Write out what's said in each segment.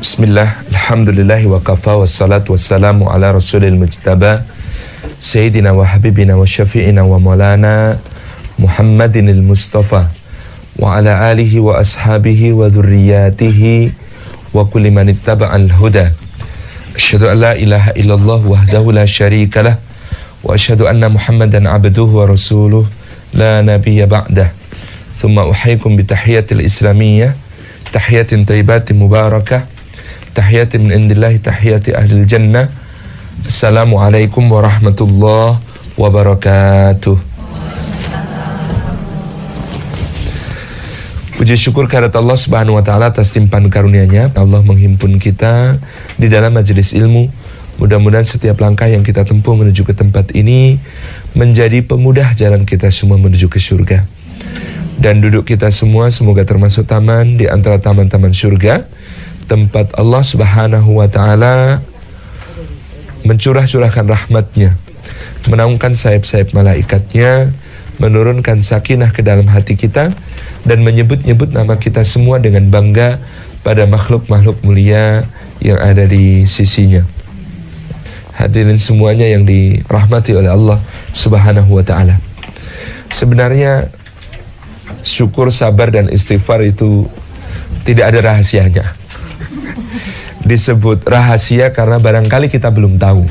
Bismillah, alhamdulillahi wa kafa, wassalatu wassalamu ala rasulil mujtaba Sayyidina wa habibina wa syafi'ina wa maulana Muhammadinil Mustafa wa ala alihi wa ashabihi wa dhurriyatihi wa kulli man ittaba'al huda. Asyhadu an la ilaha illallah wahdahu la syarika lah wa asyhadu anna Muhammadan abduhu wa rasuluh la nabiyya ba'dah. Thumma uhayyikum bi tahiyatil islamiyyah, tahiyatin thayyibatin mubarakah, tahiyatin min indillahi, tahiyati ahlil jannah. Assalamualaikum warahmatullahi wabarakatuh. Puji syukur kehadirat Allah Subhanahu wa taala atas limpahan karunia-Nya. Allah menghimpun kita di dalam majelis ilmu. Mudah-mudahan setiap langkah yang kita tempuh menuju ke tempat ini menjadi pemudah jalan kita semua menuju ke surga. Dan duduk kita semua semoga termasuk taman di antara taman-taman surga, tempat Allah Subhanahu wa taala mencurah-curahkan rahmat-Nya, menaungkan sayap-sayap malaikatnya, menurunkan sakinah ke dalam hati kita, dan menyebut-nyebut nama kita semua dengan bangga pada makhluk-makhluk mulia yang ada di sisinya. Hadirin semuanya yang dirahmati oleh Allah Subhanahu wa ta'ala. Sebenarnya syukur, sabar, dan istighfar itu tidak ada rahasianya. Disebut rahasia karena barangkali kita belum tahu.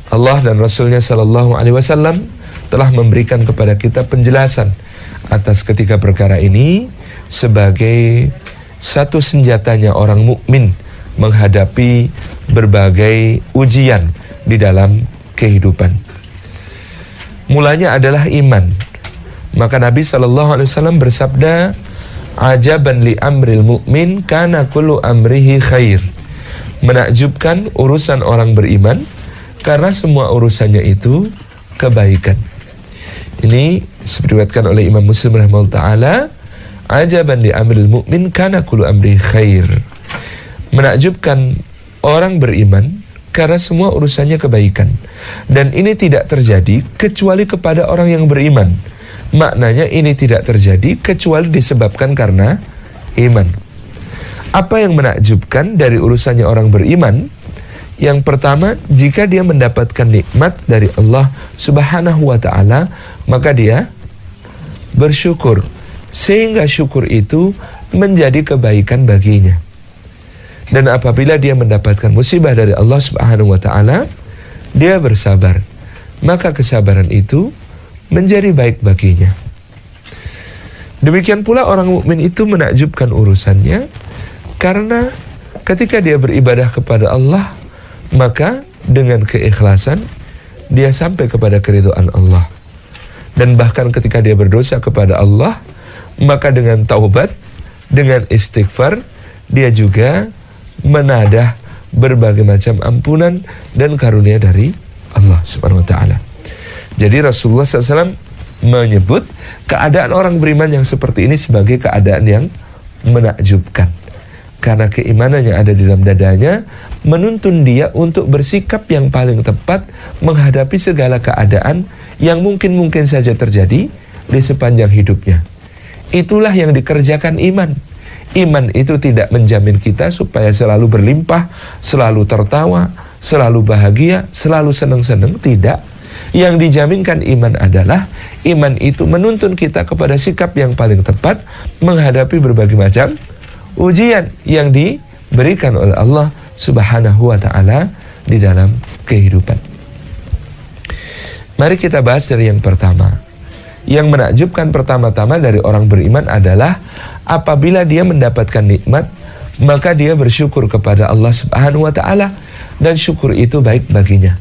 Allah dan Rasulnya Sallallahu Alaihi Wasallam telah memberikan kepada kita penjelasan atas ketiga perkara ini sebagai satu senjatanya orang mukmin menghadapi berbagai ujian di dalam kehidupan. Mulanya adalah iman. Maka Nabi Sallallahu Alaihi Wasallam bersabda, ajaban li amril mu'min kana kullu amrihi khair. Menakjubkan urusan orang beriman karena semua urusannya itu kebaikan. Ini diriwayatkan oleh Imam Muslim rahimahullah taala, ajaban li amril mu'min kana kullu amrihi khair. Menakjubkan orang beriman karena semua urusannya kebaikan. Dan ini tidak terjadi kecuali kepada orang yang beriman. Maknanya ini tidak terjadi kecuali disebabkan karena iman. Apa yang menakjubkan dari urusannya orang beriman? Yang pertama, jika dia mendapatkan nikmat dari Allah Subhanahu wa ta'ala, maka dia bersyukur, sehingga syukur itu menjadi kebaikan baginya. Dan apabila dia mendapatkan musibah dari Allah Subhanahu wa ta'ala, dia bersabar, maka kesabaran itu menjadi baik baginya. Demikian pula orang mukmin itu menakjubkan urusannya karena ketika dia beribadah kepada Allah, maka dengan keikhlasan dia sampai kepada keridhaan Allah. Dan bahkan ketika dia berdosa kepada Allah, maka dengan taubat, dengan istighfar, dia juga menadah berbagai macam ampunan dan karunia dari Allah Subhanahu wa ta'ala. Jadi Rasulullah SAW menyebut keadaan orang beriman yang seperti ini sebagai keadaan yang menakjubkan. Karena keimanan yang ada di dalam dadanya menuntun dia untuk bersikap yang paling tepat menghadapi segala keadaan yang mungkin saja terjadi di sepanjang hidupnya. Itulah yang dikerjakan iman. Iman itu tidak menjamin kita supaya selalu berlimpah, selalu tertawa, selalu bahagia, selalu senang-senang, tidak. Yang dijaminkan iman adalah iman itu menuntun kita kepada sikap yang paling tepat menghadapi berbagai macam ujian yang diberikan oleh Allah Subhanahu wa ta'ala di dalam kehidupan. Mari kita bahas dari yang pertama. Yang menakjubkan pertama-tama dari orang beriman adalah apabila dia mendapatkan nikmat, maka dia bersyukur kepada Allah Subhanahu wa ta'ala, dan syukur itu baik baginya.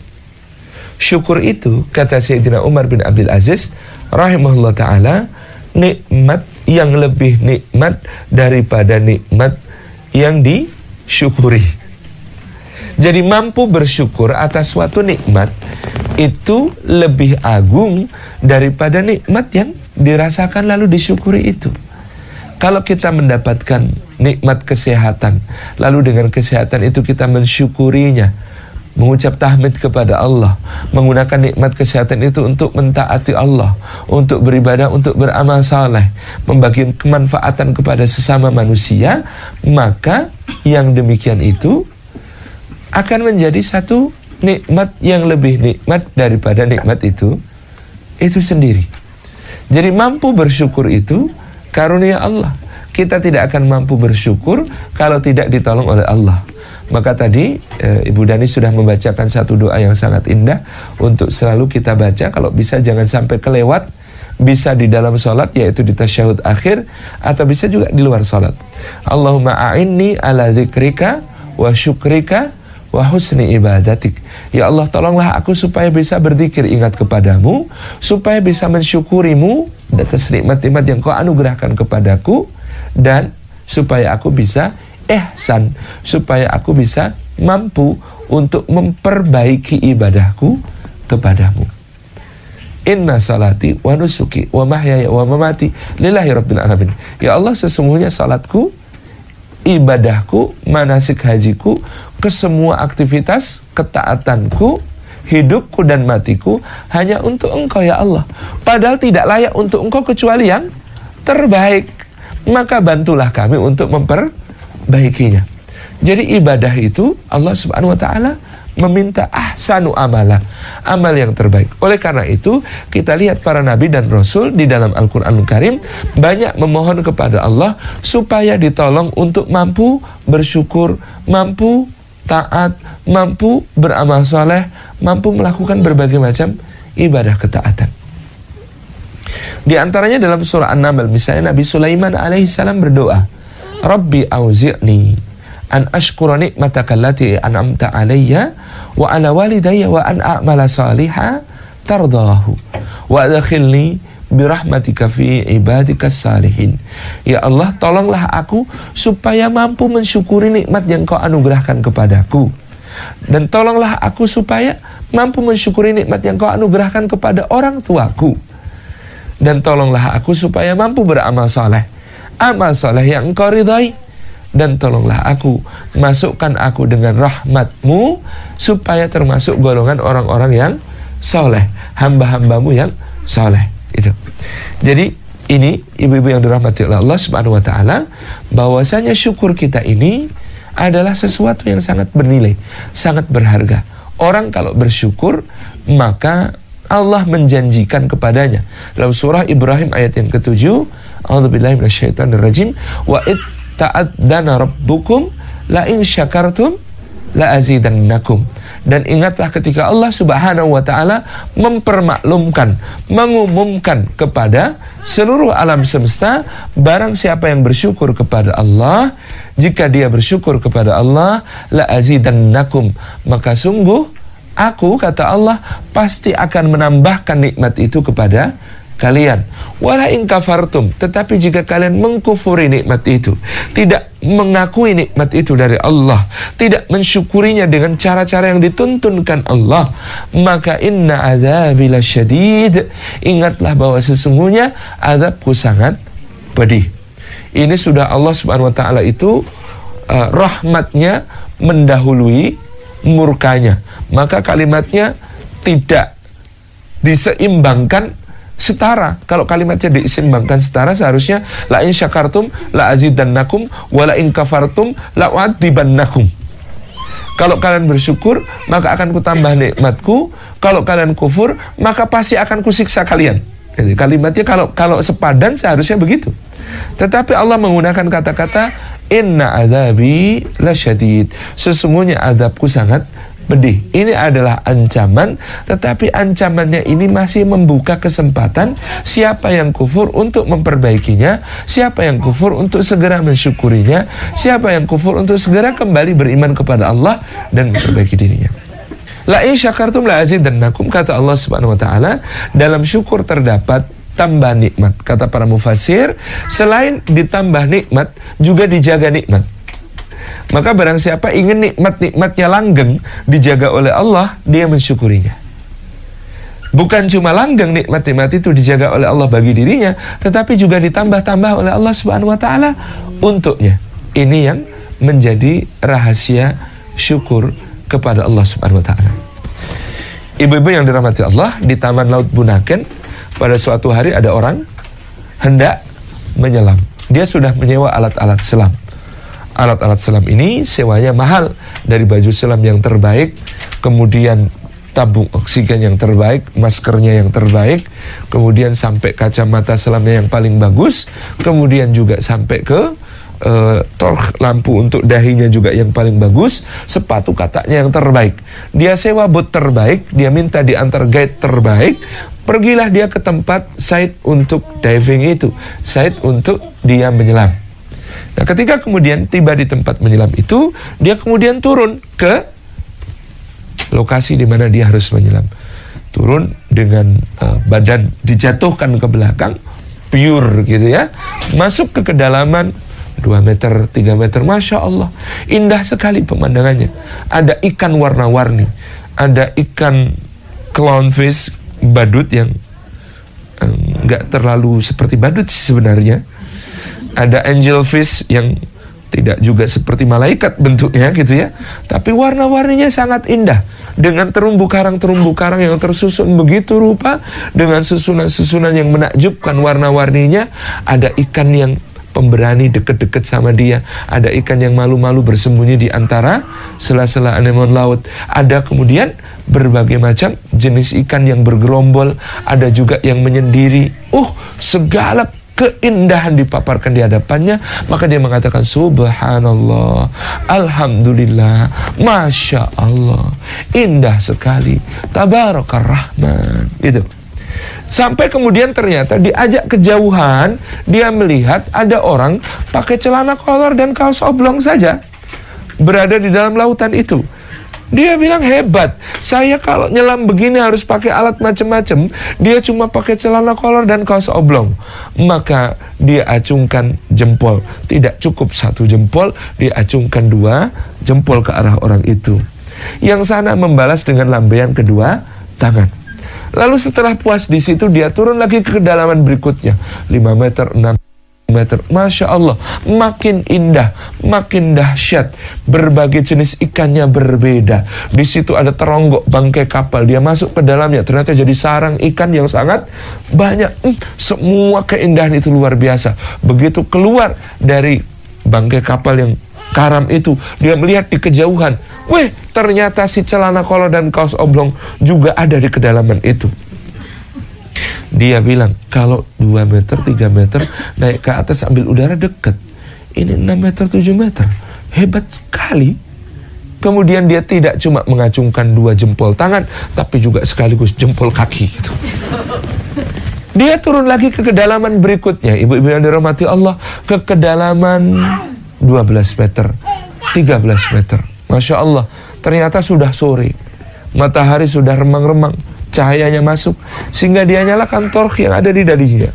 Syukur itu, kata Sayyidina Umar bin Abdul Aziz rahimahullah ta'ala, nikmat yang lebih nikmat daripada nikmat yang disyukuri. Jadi mampu bersyukur atas suatu nikmat itu lebih agung daripada nikmat yang dirasakan lalu disyukuri itu. Kalau kita mendapatkan nikmat kesehatan, lalu dengan kesehatan itu kita mensyukurinya, mengucap tahmid kepada Allah, menggunakan nikmat kesehatan itu untuk mentaati Allah, untuk beribadah, untuk beramal saleh, membagi kemanfaatan kepada sesama manusia, maka yang demikian itu akan menjadi satu nikmat yang lebih nikmat daripada nikmat itu sendiri. Jadi mampu bersyukur itu karunia Allah. Kita tidak akan mampu bersyukur kalau tidak ditolong oleh Allah. Maka tadi Ibu Dani sudah membacakan satu doa yang sangat indah untuk selalu kita baca. Kalau bisa jangan sampai kelewat. Bisa di dalam sholat, yaitu di tasyahud akhir, atau bisa juga di luar sholat. Allahumma a'inni ala dzikrika wa syukrika wa husni ibadatik. Ya Allah, tolonglah aku supaya bisa berzikir ingat kepadamu, supaya bisa mensyukurimu atas nikmat-nikmat yang kau anugerahkan kepadaku, dan supaya aku bisa ihsan, supaya aku bisa mampu untuk memperbaiki ibadahku kepadamu. Inna salati wa nusuki wa mahyaya wa mamati lillahi rabbil alamin. Ya Allah, sesungguhnya salatku, ibadahku, manasik hajiku, ke semua aktivitas ketaatanku, hidupku dan matiku hanya untuk Engkau ya Allah. Padahal tidak layak untuk Engkau kecuali yang terbaik. Maka bantulah kami untuk memperbaikinya. Jadi ibadah itu Allah Subhanahu wa taala meminta ahsanu amala, amal yang terbaik. Oleh karena itu, kita lihat para nabi dan rasul di dalam Al-Qur'anul Karim banyak memohon kepada Allah supaya ditolong untuk mampu bersyukur, mampu taat, mampu beramal soleh, mampu melakukan berbagai macam ibadah ketaatan. Di antaranya dalam surah An-Naml, misalnya Nabi Sulaiman alaihissalam berdoa, Rabbi auzi'ni an ashkura nikmataka allati an'amta alayya wa ala walidayya wa an a'mala salihan tardahu wa adkhilni birahmatika fi ibadikas salihin. Ya Allah, tolonglah aku supaya mampu mensyukuri nikmat yang Kau anugerahkan kepadaku, dan tolonglah aku supaya mampu mensyukuri nikmat yang Kau anugerahkan kepada orang tuaku, dan tolonglah aku supaya mampu beramal saleh, amal saleh yang Engkau ridhai, dan tolonglah aku, masukkan aku dengan rahmat-Mu supaya termasuk golongan orang-orang yang soleh, hamba-hambamu yang soleh. Itu. Jadi ini ibu-ibu yang dirahmati oleh Allah Subhanahu wa taala, bahwasanya syukur kita ini adalah sesuatu yang sangat bernilai, sangat berharga. Orang kalau bersyukur, maka Allah menjanjikan kepadanya dalam surah Ibrahim ayat yang ke-7, A'udzubillahi minasyaitonirrajim, wa ta'adzana rabbukum la in syakartum la azidannakum. Dan ingatlah ketika Allah Subhanahu wa taala mempermaklumkan, mengumumkan kepada seluruh alam semesta, barang siapa yang bersyukur kepada Allah, jika dia bersyukur kepada Allah, la azidannakum, maka sungguh aku, kata Allah, pasti akan menambahkan nikmat itu kepada kalian. Wala in kafartum, tetapi jika kalian mengkufuri nikmat itu, tidak mengakui nikmat itu dari Allah, tidak mensyukurinya dengan cara-cara yang dituntunkan Allah, maka inna azabi lasyadid, ingatlah bahwa sesungguhnya azabku sangat pedih. Ini sudah Allah Subhanahu wa taala itu rahmatnya mendahului murkanya, maka kalimatnya tidak diseimbangkan setara. Kalau kalimatnya diseimbangkan setara, seharusnya la in syakartum la azidannakum wa la in kafartum la u'adzibannakum. Kalau kalian bersyukur, maka akan kutambah nikmatku. Kalau kalian kufur, maka pasti akan kusiksa kalian. Jadi kalimatnya kalau sepadan seharusnya begitu. Tetapi Allah menggunakan kata-kata inna azabi lasyadid, sesungguhnya azabku sangat pedih. Ini adalah ancaman, tetapi ancamannya ini masih membuka kesempatan siapa yang kufur untuk memperbaikinya, siapa yang kufur untuk segera mensyukurinya, siapa yang kufur untuk segera kembali beriman kepada Allah dan memperbaiki dirinya. La in syakartum la azidannakum, kata Allah Subhanahu wa taala, dalam syukur terdapat tambah nikmat. Kata para mufassir, selain ditambah nikmat, juga dijaga nikmat. Maka barang siapa ingin nikmat-nikmatnya langgeng dijaga oleh Allah, dia mensyukurinya. Bukan cuma langgeng nikmat-nikmat itu dijaga oleh Allah bagi dirinya, tetapi juga ditambah-tambah oleh Allah Subhanahu wa taala untuknya. Ini yang menjadi rahasia syukur kepada Allah Subhanahu wa taala. Ibu-ibu yang dirahmati Allah, di Taman Laut Bunaken pada suatu hari ada orang hendak menyelam. Dia sudah menyewa alat-alat selam. Alat-alat selam ini sewanya mahal, dari baju selam yang terbaik, kemudian tabung oksigen yang terbaik, maskernya yang terbaik, kemudian sampai kacamata selamnya yang paling bagus, kemudian juga sampai ke torch lampu untuk dahinya juga yang paling bagus, sepatu kataknya yang terbaik. Dia sewa bot terbaik, dia minta diantar guide terbaik. Pergilah dia ke tempat site untuk diving itu, site untuk dia menyelam. Nah, ketika kemudian tiba di tempat menyelam itu, dia kemudian turun ke lokasi di mana dia harus menyelam. Turun dengan badan dijatuhkan ke belakang, pure gitu ya, masuk ke kedalaman 2 meter, 3 meter, Masya Allah, indah sekali pemandangannya. Ada ikan warna-warni, ada ikan clownfish, badut yang nggak terlalu seperti badut sebenarnya. Ada angelfish yang tidak juga seperti malaikat bentuknya gitu ya, tapi warna-warninya sangat indah, dengan terumbu karang yang tersusun begitu rupa, dengan susunan-susunan yang menakjubkan warna-warninya. Ada ikan yang pemberani deket-deket sama dia, ada ikan yang malu-malu bersembunyi di antara sela-sela anemon laut, ada kemudian berbagai macam jenis ikan yang bergerombol, ada juga yang menyendiri. Segala keindahan dipaparkan di hadapannya, maka dia mengatakan subhanallah, alhamdulillah, masya Allah, indah sekali, tabarakar rahman, gitu. Sampai kemudian ternyata diajak kejauhan, dia melihat ada orang pakai celana kolor dan kaos oblong saja berada di dalam lautan itu. Dia bilang, hebat, saya kalau nyelam begini harus pakai alat macam-macam, dia cuma pakai celana kolor dan kaos oblong. Maka dia acungkan jempol, tidak cukup 1 jempol, dia acungkan 2 jempol ke arah orang itu. Yang sana membalas dengan lambaian kedua tangan. Lalu setelah puas di situ, dia turun lagi ke kedalaman berikutnya, 5 meter, 6 meter. Masya Allah, makin indah, makin dahsyat. Berbagai jenis ikannya berbeda. Di situ ada teronggok bangkai kapal. Dia masuk ke dalamnya, ternyata jadi sarang ikan yang sangat banyak. Semua keindahan itu luar biasa. Begitu keluar dari bangkai kapal yang karam itu, dia melihat di kejauhan, ternyata si celana kolor dan kaos oblong juga ada di kedalaman itu. Dia bilang, kalau 2 meter, 3 meter naik ke atas ambil udara dekat, ini 6 meter, 7 meter, hebat sekali. Kemudian dia tidak cuma mengacungkan 2 jempol tangan, tapi juga sekaligus jempol kaki gitu. Dia turun lagi ke kedalaman berikutnya, ibu-ibu yang dirahmati Allah, ke kedalaman 12 meter, 13 meter. Masya Allah, ternyata sudah sore, matahari sudah remang-remang, cahayanya masuk, sehingga dia nyalakan torch yang ada di dadinya.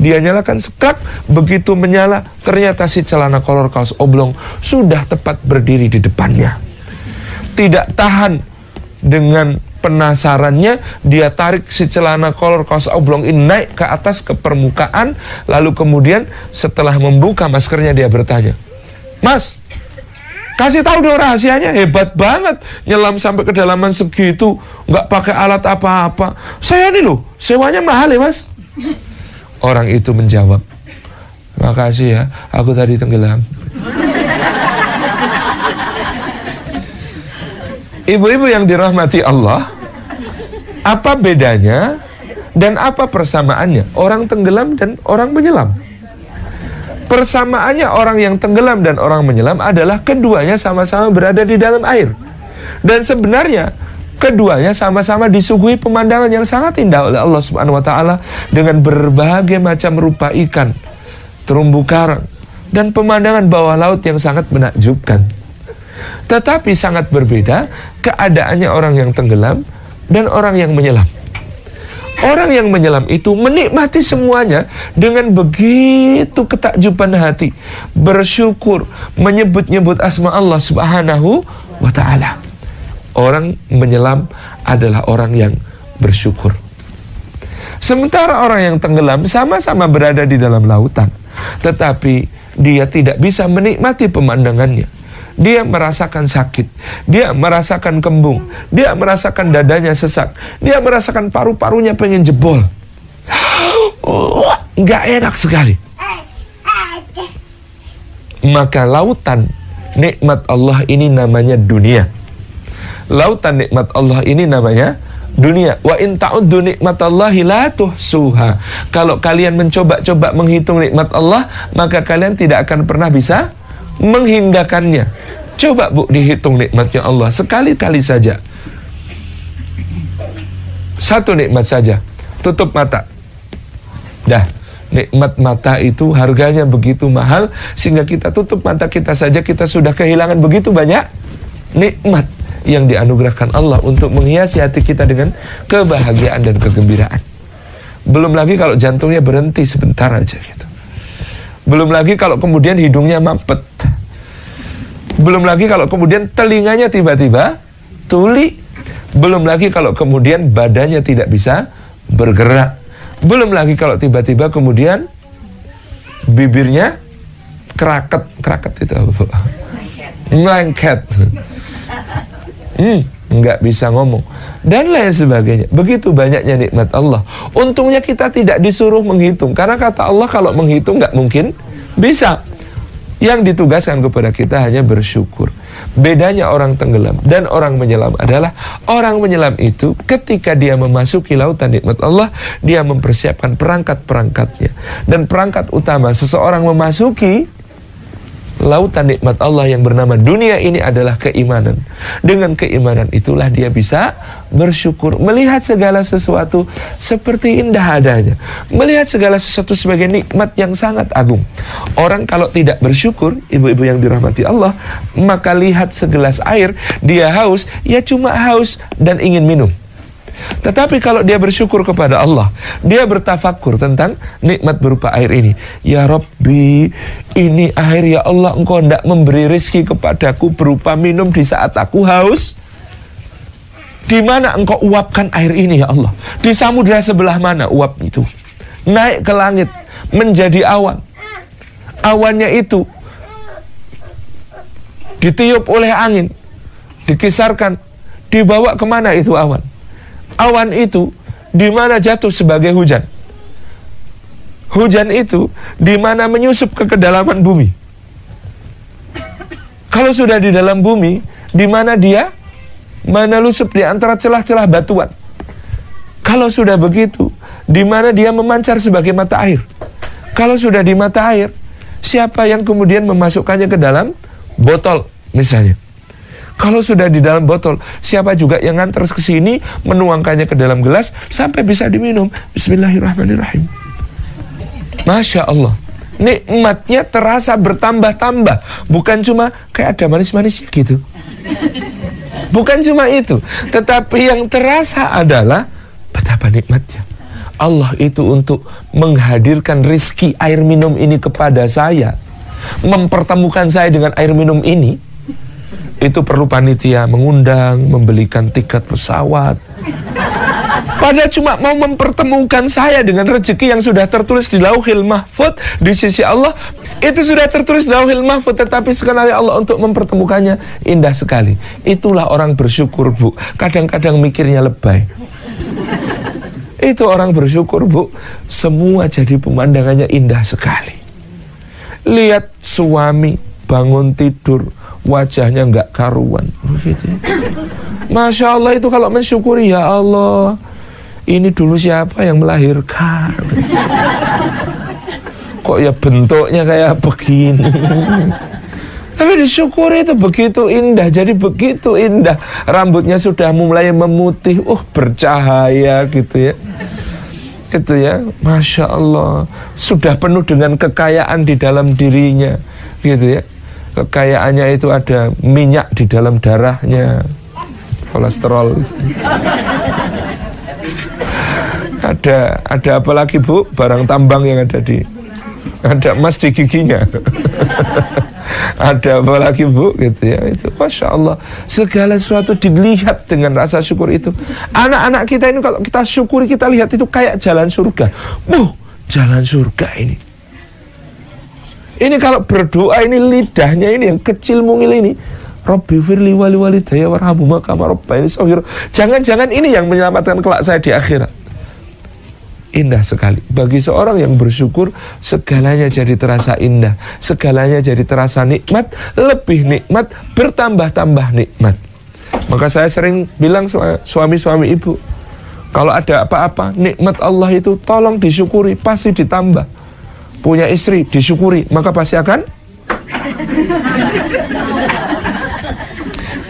Dia nyalakan sekak, begitu menyala, ternyata si celana kolor kaos oblong sudah tepat berdiri di depannya. Tidak tahan dengan penasarannya, dia tarik si celana kolor kaos oblong ini naik ke atas ke permukaan, lalu kemudian setelah membuka maskernya dia bertanya, "Mas, kasih tahu dong rahasianya, hebat banget nyelam sampai kedalaman segitu, nggak pakai alat apa-apa. Saya ini loh, sewanya mahal ya mas." Orang itu menjawab, "Makasih ya, aku tadi tenggelam." Ibu-ibu yang dirahmati Allah, apa bedanya dan apa persamaannya orang tenggelam dan orang menyelam? Persamaannya orang yang tenggelam dan orang menyelam adalah keduanya sama-sama berada di dalam air. Dan sebenarnya keduanya sama-sama disuguhi pemandangan yang sangat indah oleh Allah Subhanahu wa taala dengan berbagai macam rupa ikan, terumbu karang, dan pemandangan bawah laut yang sangat menakjubkan. Tetapi sangat berbeda keadaannya orang yang tenggelam dan orang yang menyelam. Orang yang menyelam itu menikmati semuanya dengan begitu ketakjuban hati, bersyukur, menyebut-nyebut asma Allah Subhanahu wa ta'ala. Orang menyelam adalah orang yang bersyukur. Sementara orang yang tenggelam sama-sama berada di dalam lautan, tetapi dia tidak bisa menikmati pemandangannya. dia merasakan sakit, dia merasakan kembung, dia merasakan dadanya sesak, dia merasakan paru-parunya pengen jebol. Nggak enak sekali. Maka lautan nikmat Allah ini namanya dunia. Lautan nikmat Allah ini namanya dunia. Wa in ta'uddu nikmatallahi la tuhsuha. Kalau kalian mencoba-coba menghitung nikmat Allah, maka kalian tidak akan pernah bisa menghindarkannya. Coba Bu dihitung nikmatnya Allah sekali-kali saja. Satu nikmat saja. Tutup mata. Dah, nikmat mata itu harganya begitu mahal, sehingga kita tutup mata kita saja kita sudah kehilangan begitu banyak nikmat yang dianugerahkan Allah untuk menghiasi hati kita dengan kebahagiaan dan kegembiraan. Belum lagi kalau jantungnya berhenti sebentar aja gitu. Belum lagi kalau kemudian hidungnya mampet. Belum lagi kalau kemudian telinganya tiba-tiba tuli. Belum lagi kalau kemudian badannya tidak bisa bergerak. Belum lagi kalau tiba-tiba kemudian bibirnya keraket itu apa? Melengket. Nggak bisa ngomong dan lain sebagainya. Begitu banyaknya nikmat Allah. Untungnya kita tidak disuruh menghitung, karena kata Allah kalau menghitung nggak mungkin bisa. Yang ditugaskan kepada kita hanya bersyukur. Bedanya orang tenggelam dan orang menyelam adalah orang menyelam itu ketika dia memasuki lautan nikmat Allah, dia mempersiapkan perangkat-perangkatnya. Dan perangkat utama seseorang memasuki lautan nikmat Allah yang bernama dunia ini adalah keimanan. Dengan keimanan itulah dia bisa bersyukur, melihat segala sesuatu seperti indah adanya, melihat segala sesuatu sebagai nikmat yang sangat agung. Orang kalau tidak bersyukur, ibu-ibu yang dirahmati Allah, maka lihat segelas air, dia haus, ya cuma haus dan ingin minum. Tetapi kalau dia bersyukur kepada Allah, dia bertafakur tentang nikmat berupa air ini. Ya Rabbi, ini air ya Allah, Engkau hendak memberi rezeki kepadaku berupa minum di saat aku haus. Di mana Engkau uapkan air ini ya Allah? Di samudera sebelah mana uap itu? Naik ke langit menjadi awan. Awannya itu ditiup oleh angin, dikisarkan, dibawa kemana itu awan? Awan itu di mana jatuh sebagai hujan. Hujan itu di mana menyusup ke kedalaman bumi. Kalau sudah di dalam bumi, di mana dia menelusup di antara celah-celah batuan. Kalau sudah begitu, di mana dia memancar sebagai mata air. Kalau sudah di mata air, siapa yang kemudian memasukkannya ke dalam botol misalnya. Kalau sudah di dalam botol, siapa juga yang nganter ke sini, menuangkannya ke dalam gelas sampai bisa diminum. Bismillahirrahmanirrahim. Masya Allah, nikmatnya terasa bertambah-tambah. Bukan cuma kayak ada manis-manisnya gitu. Bukan cuma itu, tetapi yang terasa adalah betapa nikmatnya Allah itu untuk menghadirkan rizki air minum ini kepada saya, mempertemukan saya dengan air minum ini. Itu perlu panitia mengundang, membelikan tiket pesawat. Padahal cuma mau mempertemukan saya dengan rezeki yang sudah tertulis di Lauhil Mahfuz di sisi Allah. Itu sudah tertulis di Lauhil Mahfuz, tetapi sekali Allah untuk mempertemukannya indah sekali. Itulah orang bersyukur, Bu. Kadang-kadang mikirnya lebay. Itu orang bersyukur, Bu. Semua jadi pemandangannya indah sekali. Lihat suami bangun tidur, wajahnya nggak karuan, begitu. Masya Allah, itu kalau mensyukuri, ya Allah, ini dulu siapa yang melahirkan? Kok ya bentuknya kayak begini? Tapi disyukuri itu begitu indah, jadi begitu indah. Rambutnya sudah mulai memutih, bercahaya gitu ya. Gitu ya, Masya Allah. Sudah penuh dengan kekayaan di dalam dirinya, gitu ya. Kekayaannya itu ada minyak di dalam darahnya, kolesterol. Ada apa lagi, Bu? Barang tambang yang ada emas di giginya. Ada apa lagi, Bu? Gitu ya. Itu Masya Allah, segala sesuatu dilihat dengan rasa syukur itu. Anak-anak kita ini kalau kita syukuri, kita lihat itu kayak jalan surga. Jalan surga ini. Ini kalau berdoa ini lidahnya ini yang kecil mungil ini, Rabbi firli wali walidayya warhamhuma kama rabbayani shaghira. Jangan-jangan ini yang menyelamatkan kelak saya di akhirat. Indah sekali. Bagi seorang yang bersyukur, segalanya jadi terasa indah, segalanya jadi terasa nikmat, lebih nikmat, bertambah-tambah nikmat. Maka saya sering bilang suami-suami ibu, kalau ada apa-apa, nikmat Allah itu tolong disyukuri, pasti ditambah. Punya istri, disyukuri, maka pasti akan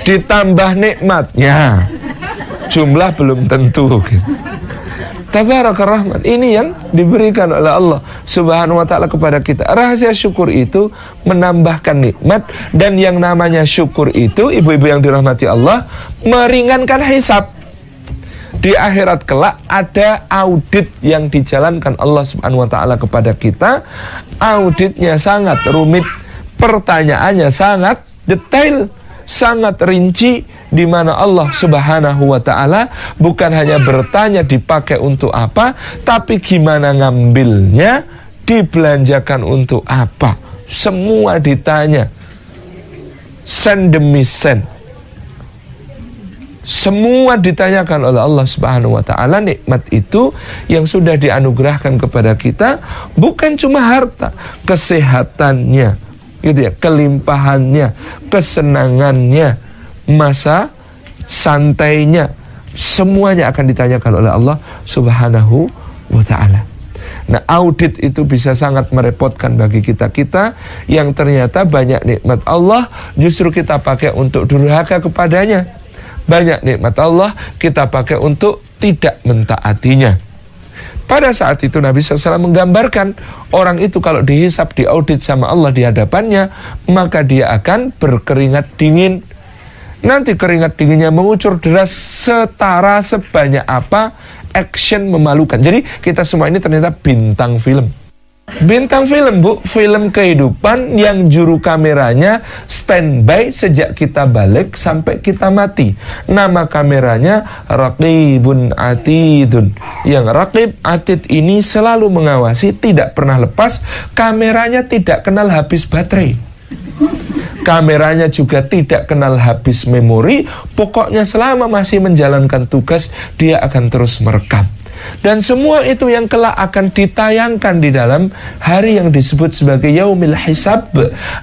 ditambah nikmatnya. Jumlah belum tentu gitu. Tabarakar Rahman, ini yang diberikan oleh Allah Subhanahu wa ta'ala kepada kita. Rahasia syukur itu menambahkan nikmat, dan yang namanya syukur itu, ibu-ibu yang dirahmati Allah, meringankan hisab. Di akhirat kelak ada audit yang dijalankan Allah Subhanahu wa ta'ala kepada kita. Auditnya sangat rumit, pertanyaannya sangat detail, sangat rinci, di mana Allah Subhanahu wa ta'ala bukan hanya bertanya dipakai untuk apa, tapi gimana ngambilnya, dibelanjakan untuk apa. Semua ditanya, sen demi sen. Semua ditanyakan oleh Allah Subhanahu wa ta'ala. Nikmat itu yang sudah dianugerahkan kepada kita bukan cuma harta, kesehatannya, gitu ya, kelimpahannya, kesenangannya, masa santainya, semuanya akan ditanyakan oleh Allah Subhanahu wa ta'ala. Nah, audit itu bisa sangat merepotkan bagi kita yang ternyata banyak nikmat Allah justru kita pakai untuk durhaka kepadanya. Banyak nikmat Allah kita pakai untuk tidak mentaatinya. Pada saat itu Nabi SAW menggambarkan orang itu kalau dihisab, diaudit sama Allah di hadapannya, maka dia akan berkeringat dingin. Nanti keringat dinginnya mengucur deras setara sebanyak apa action memalukan. Jadi kita semua ini ternyata bintang film. Bintang film, Bu, film kehidupan yang juru kameranya standby sejak kita balik sampai kita mati. Nama kameranya Raqibun Atidun. Yang Raqib Atid ini selalu mengawasi, tidak pernah lepas. Kameranya tidak kenal habis baterai. Kameranya juga tidak kenal habis memori. Pokoknya selama masih menjalankan tugas, dia akan terus merekam. Dan semua itu yang kelak akan ditayangkan di dalam hari yang disebut sebagai Yaumil Hisab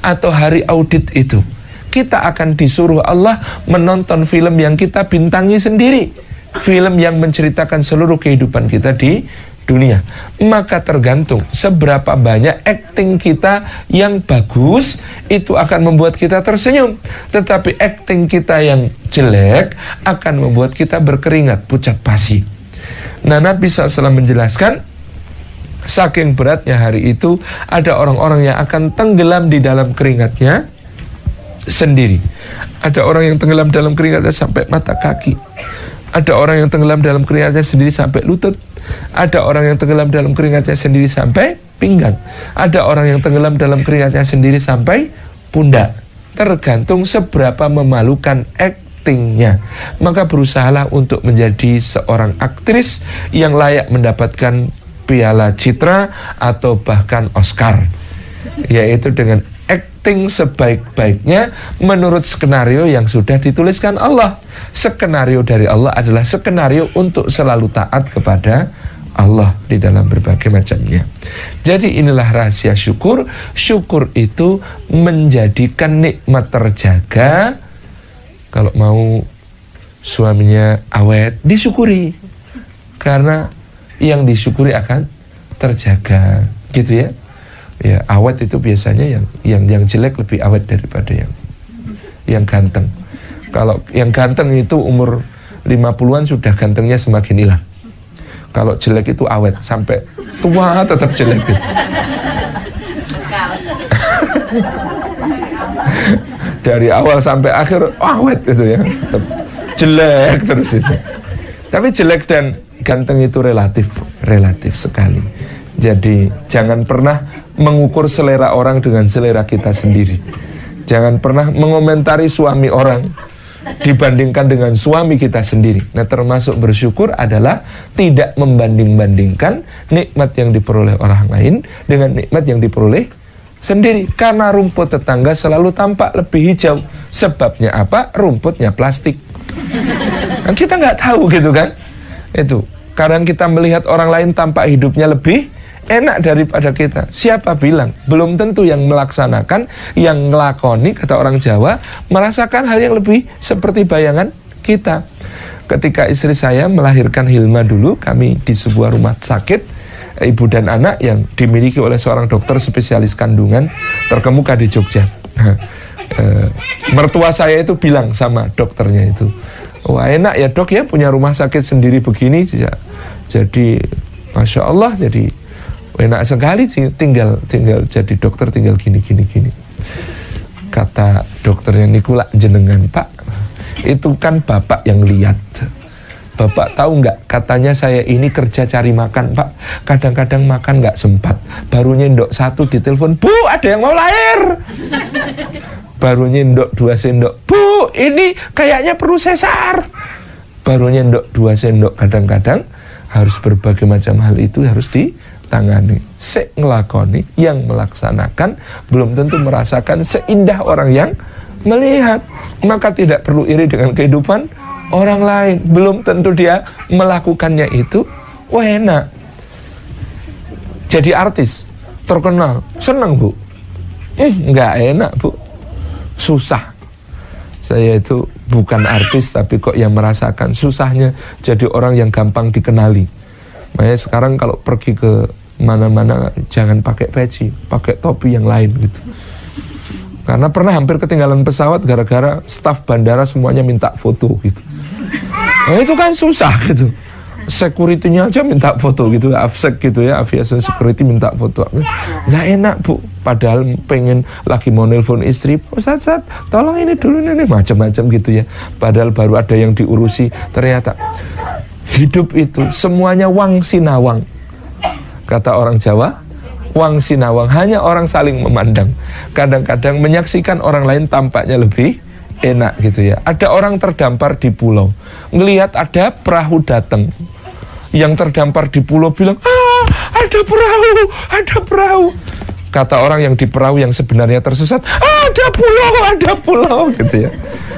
atau hari audit itu. Kita akan disuruh Allah menonton film yang kita bintangi sendiri, film yang menceritakan seluruh kehidupan kita di dunia. Maka tergantung seberapa banyak acting kita yang bagus, itu akan membuat kita tersenyum. Tetapi acting kita yang jelek akan membuat kita berkeringat pucat pasi. Nah, Nabi SAW menjelaskan, saking beratnya hari itu, ada orang-orang yang akan tenggelam di dalam keringatnya sendiri. Ada orang yang tenggelam dalam keringatnya sampai mata kaki. Ada orang yang tenggelam dalam keringatnya sendiri sampai lutut. Ada orang yang tenggelam dalam keringatnya sendiri sampai pinggang. Ada orang yang tenggelam dalam keringatnya sendiri sampai pundak. Tergantung seberapa memalukan actingnya. Maka berusahalah untuk menjadi seorang aktris yang layak mendapatkan piala citra atau bahkan Oscar, yaitu dengan acting sebaik-baiknya menurut skenario yang sudah dituliskan Allah. Skenario dari Allah adalah skenario untuk selalu taat kepada Allah di dalam berbagai macamnya. Jadi inilah rahasia syukur. Syukur itu menjadikan nikmat terjaga. Kalau mau suaminya awet, disyukuri, karena yang disyukuri akan terjaga, gitu ya. Ya, awet itu biasanya yang jelek lebih awet daripada yang ganteng. Kalau yang ganteng itu umur 50-an sudah gantengnya semakin hilang. Kalau jelek itu awet sampai tua tetap jelek gitu. Dari awal sampai akhir awet gitu ya, tetap jelek terus itu. Tapi jelek dan ganteng itu relatif sekali. Jadi jangan pernah mengukur selera orang dengan selera kita sendiri. Jangan pernah mengomentari suami orang dibandingkan dengan suami kita sendiri. Nah, termasuk bersyukur adalah tidak membanding-bandingkan nikmat yang diperoleh orang lain dengan nikmat yang diperoleh sendiri. Karena rumput tetangga selalu tampak lebih hijau. Sebabnya apa? Rumputnya plastik. Nah, kita nggak tahu gitu kan. Itu kadang kita melihat orang lain tampak hidupnya lebih enak daripada kita. Siapa bilang? Belum tentu yang melaksanakan, yang ngelakoni, kata orang Jawa, merasakan hal yang lebih seperti bayangan kita. Ketika istri saya melahirkan Hilma dulu, kami di sebuah rumah sakit, ibu dan anak yang dimiliki oleh seorang dokter spesialis kandungan terkemuka di Jogja. Mertua saya itu bilang sama dokternya itu, wah enak ya dok ya punya rumah sakit sendiri begini. Jadi Masya Allah, jadi enak sekali sih, tinggal jadi dokter, tinggal gini. Kata dokternya, Nikula jenengan Pak, itu kan Bapak yang lihat. Bapak tahu nggak, katanya saya ini kerja cari makan Pak, kadang-kadang makan nggak sempat. Baru nyendok satu ditelepon, Bu ada yang mau lahir. Baru nyendok 2 sendok, Bu ini kayaknya perlu sesar. Baru nyendok 2 sendok, kadang-kadang harus berbagai macam hal itu harus ditangani. Ngelakoni, yang melaksanakan belum tentu merasakan seindah orang yang melihat. Maka tidak perlu iri dengan kehidupan orang lain. Belum tentu dia melakukannya itu enak. Jadi artis terkenal, senang Bu. Nggak enak Bu, susah. Saya itu bukan artis, tapi kok yang merasakan susahnya jadi orang yang gampang dikenali. Makanya sekarang kalau pergi ke mana-mana jangan pakai peci, pakai topi yang lain gitu. Karena pernah hampir ketinggalan pesawat gara-gara staf bandara semuanya minta foto gitu. Nah itu kan susah gitu. Security-nya aja minta foto gitu, AFSEC gitu ya, aviation security minta foto. Nggak enak Bu, padahal pengen lagi mau nelpon istri, Ustaz, tolong ini dulu ini macam-macam gitu ya. Padahal baru ada yang diurusi. Ternyata hidup itu semuanya wang sinawang. Kata orang Jawa, wang sinawang, hanya orang saling memandang. Kadang-kadang menyaksikan orang lain tampaknya lebih enak gitu ya. Ada orang terdampar di pulau, ngelihat ada perahu datang. Yang terdampar di pulau bilang, ada perahu. Kata orang yang di perahu yang sebenarnya tersesat, ada pulau gitu ya.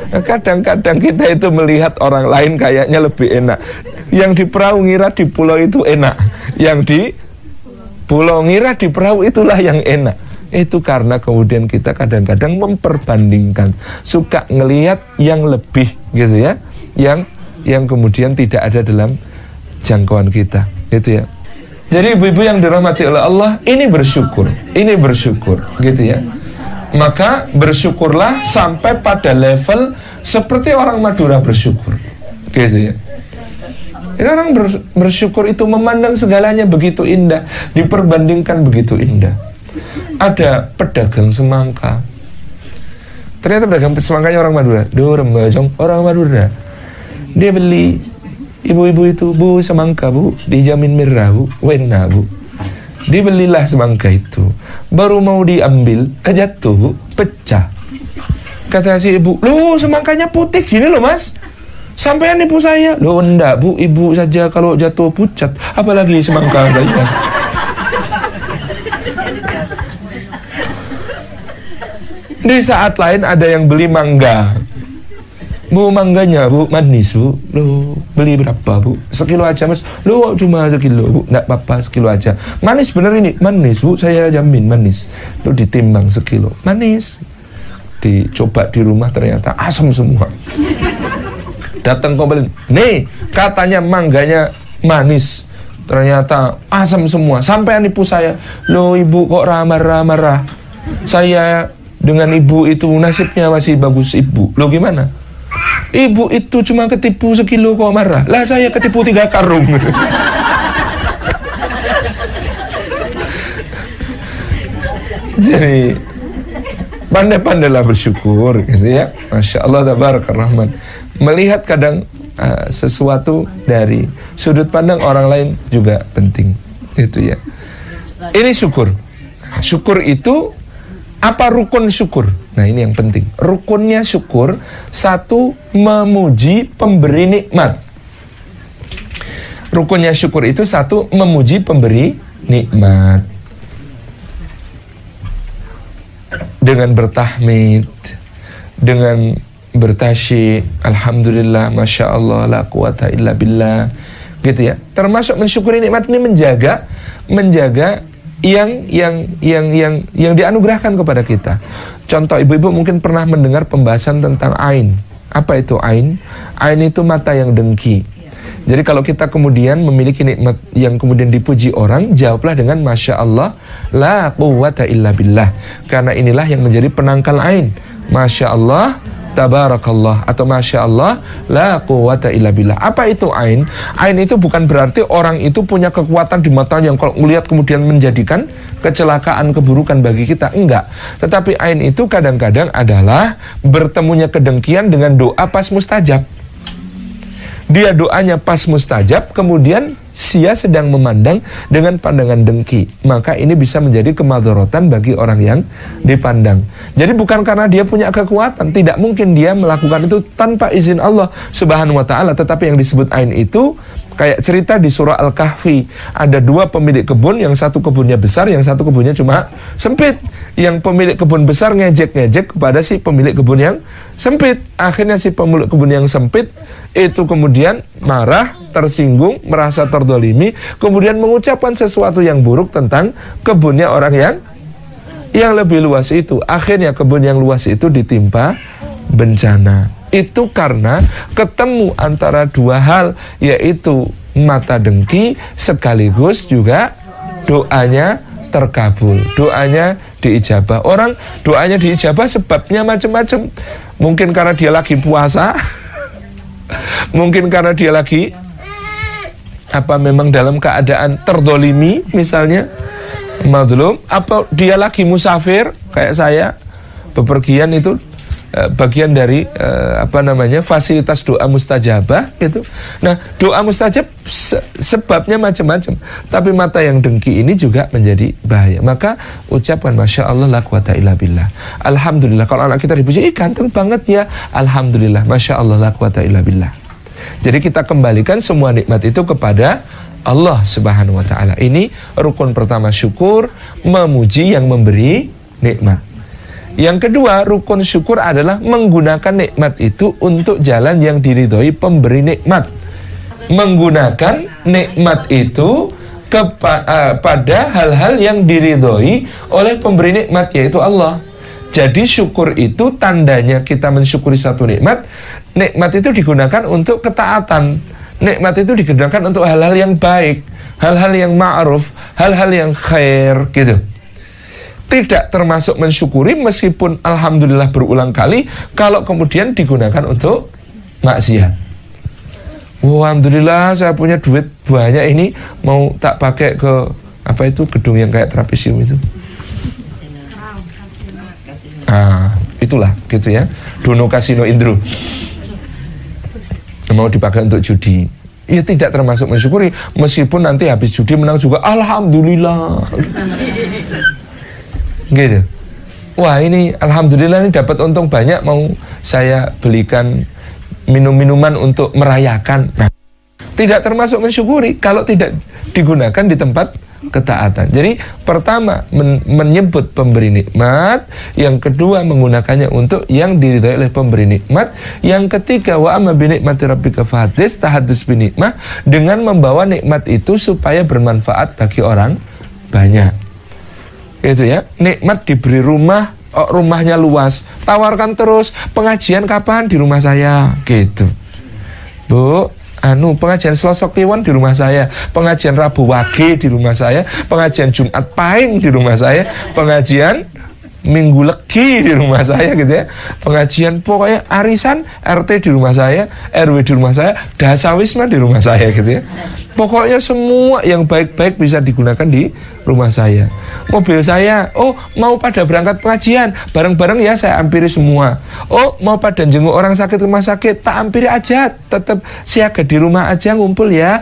Nah, kadang-kadang kita itu melihat orang lain kayaknya lebih enak. Yang di perahu ngira di pulau itu enak, yang di pulau ngira di perahu itulah yang enak. Itu karena kemudian kita kadang-kadang memperbandingkan, suka ngelihat yang lebih gitu ya, yang kemudian tidak ada dalam jangkauan kita gitu ya. Jadi ibu-ibu yang dirahmati oleh Allah, ini bersyukur gitu ya. Maka bersyukurlah sampai pada level seperti orang Madura bersyukur gitu ya. Jadi orang bersyukur itu memandang segalanya begitu indah, diperbandingkan begitu indah. Ada pedagang semangka, ternyata pedagang semangkanya orang Madura, orang Madura. Dia beli, ibu-ibu itu, Bu semangka Bu, dijamin merah Bu, wena Bu. Dibelilah semangka itu, baru mau diambil, kejatuh Bu, pecah. Kata si ibu, loh semangkanya putih gini loh Mas, sampean ibu saya. Loh enggak Bu, ibu saja kalau jatuh pucat, apalagi semangka saya. Di saat lain ada yang beli mangga, Bu mangganya Bu manis Bu, lo beli berapa Bu? Sekilo aja Mas. Lo cuma sekilo Bu, enggak apa-apa sekilo aja. Manis bener ini, manis Bu, saya jamin manis. Lo ditimbang sekilo, manis. Dicoba di rumah ternyata asam semua. Datang komplain, nih katanya mangganya manis, ternyata asam semua. Sampai nipu saya, lo ibu kok marah-marah. Saya dengan ibu itu nasibnya masih bagus ibu. Lo gimana? Ibu itu cuma ketipu sekilo kok marah. Lah saya ketipu 3 karung. Jadi pandai-pandailah bersyukur gitu ya. Masya Allah tabarakallah rahman. Melihat kadang sesuatu dari sudut pandang orang lain juga penting. Itu ya. Ini syukur. Syukur itu apa rukun syukur? Nah ini yang penting. Rukunnya syukur, 1, memuji pemberi nikmat. Rukunnya syukur itu 1, memuji pemberi nikmat. dengan bertahmid, dengan bertasyik, alhamdulillah, masya Allah, la quwata illa billah, gitu ya. Termasuk mensyukuri nikmat ini menjaga yang dianugerahkan kepada kita. Contoh, ibu-ibu mungkin pernah mendengar pembahasan tentang ain. Apa itu ain? Ain itu mata yang dengki. Jadi kalau kita kemudian memiliki nikmat yang kemudian dipuji orang, jawablah dengan masya Allah, la quwata illa billah. Karena inilah yang menjadi penangkal ain. Masya Allah, tabarakallah, atau masya Allah, la quwata illa billah. Apa itu ain? Ain itu bukan berarti orang itu punya kekuatan di mata yang kalau melihat kemudian menjadikan kecelakaan, keburukan bagi kita. Enggak. Tetapi ain itu kadang-kadang adalah bertemunya kedengkian dengan doa pas mustajab. Dia doanya pas mustajab, kemudian dia sedang memandang dengan pandangan dengki. Maka ini bisa menjadi kemadharatan bagi orang yang dipandang. Jadi bukan karena dia punya kekuatan, tidak mungkin dia melakukan itu tanpa izin Allah Subhanahu wa ta'ala. Tetapi yang disebut ain itu kayak cerita di surah Al-Kahfi. Ada dua pemilik kebun, yang satu kebunnya besar, yang satu kebunnya cuma sempit. Yang pemilik kebun besar ngejek-ngejek kepada si pemilik kebun yang sempit. Akhirnya si pemilik kebun yang sempit itu kemudian marah, tersinggung, merasa terdolimi, kemudian mengucapkan sesuatu yang buruk tentang kebunnya orang yang lebih luas itu. Akhirnya kebun yang luas itu ditimpa bencana. Itu karena ketemu antara dua hal, yaitu mata dengki sekaligus juga doanya terkabul, doanya diijabah. Orang doanya diijabah sebabnya macam-macam. Mungkin karena dia lagi puasa, mungkin karena dia lagi memang dalam keadaan terdolimi, misalnya madlum, apa dia lagi musafir kayak saya, bepergian, itu bagian dari fasilitas doa mustajabah gitu. Nah, doa mustajab sebabnya macam-macam, tapi mata yang dengki ini juga menjadi bahaya. Maka ucapkan masya Allah, la quwata illa billah. Alhamdulillah, kalau anak kita dipuji, ganteng banget ya, alhamdulillah, masya Allah, la quwata illa billah. Jadi kita kembalikan semua nikmat itu kepada Allah Subhanahu wa ta'ala. Ini rukun pertama syukur, memuji yang memberi nikmat. Yang kedua, rukun syukur adalah menggunakan nikmat itu untuk jalan yang diridhoi pemberi nikmat. Menggunakan nikmat itu pada hal-hal yang diridhoi oleh pemberi nikmat, yaitu Allah. Jadi syukur itu tandanya kita mensyukuri satu nikmat. Nikmat itu digunakan untuk ketaatan. Nikmat itu digunakan untuk hal-hal yang baik, hal-hal yang ma'ruf, hal-hal yang khair gitu. Tidak termasuk mensyukuri meskipun alhamdulillah berulang kali kalau kemudian digunakan untuk maksiat. Alhamdulillah saya punya duit banyak ini, mau tak pakai ke gedung yang kayak trapesium itu. Itulah gitu ya, Dono Kasino Indro. Mau dipakai untuk judi. Ya tidak termasuk mensyukuri meskipun nanti habis judi menang juga alhamdulillah. Gitu. Wah, ini alhamdulillah ini dapat untung banyak, mau saya belikan minum-minuman untuk merayakan. Nah, tidak termasuk mensyukuri kalau tidak digunakan di tempat ketaatan. Jadi pertama menyebut pemberi nikmat, yang kedua menggunakannya untuk yang diridhai oleh pemberi nikmat, yang ketiga wa amma bi nikmati rabbika fahaddits, tahaddus bi nikmah, dengan membawa nikmat itu supaya bermanfaat bagi orang banyak. Itu ya, nikmat diberi rumah, rumahnya luas, tawarkan terus, pengajian kapan di rumah saya gitu. Bu, pengajian Selasa Kliwon di rumah saya, pengajian Rabu Wage di rumah saya, pengajian Jumat Pahing di rumah saya, pengajian Minggu Legi di rumah saya gitu ya, pengajian pokoknya arisan RT di rumah saya, RW di rumah saya, dasawisma di rumah saya gitu ya. Pokoknya semua yang baik-baik bisa digunakan di rumah saya. Mobil saya, mau pada berangkat pengajian, bareng-bareng ya saya hampiri semua. Mau pada jenguk orang sakit rumah sakit, tak hampiri aja, tetap siaga di rumah aja, ngumpul ya.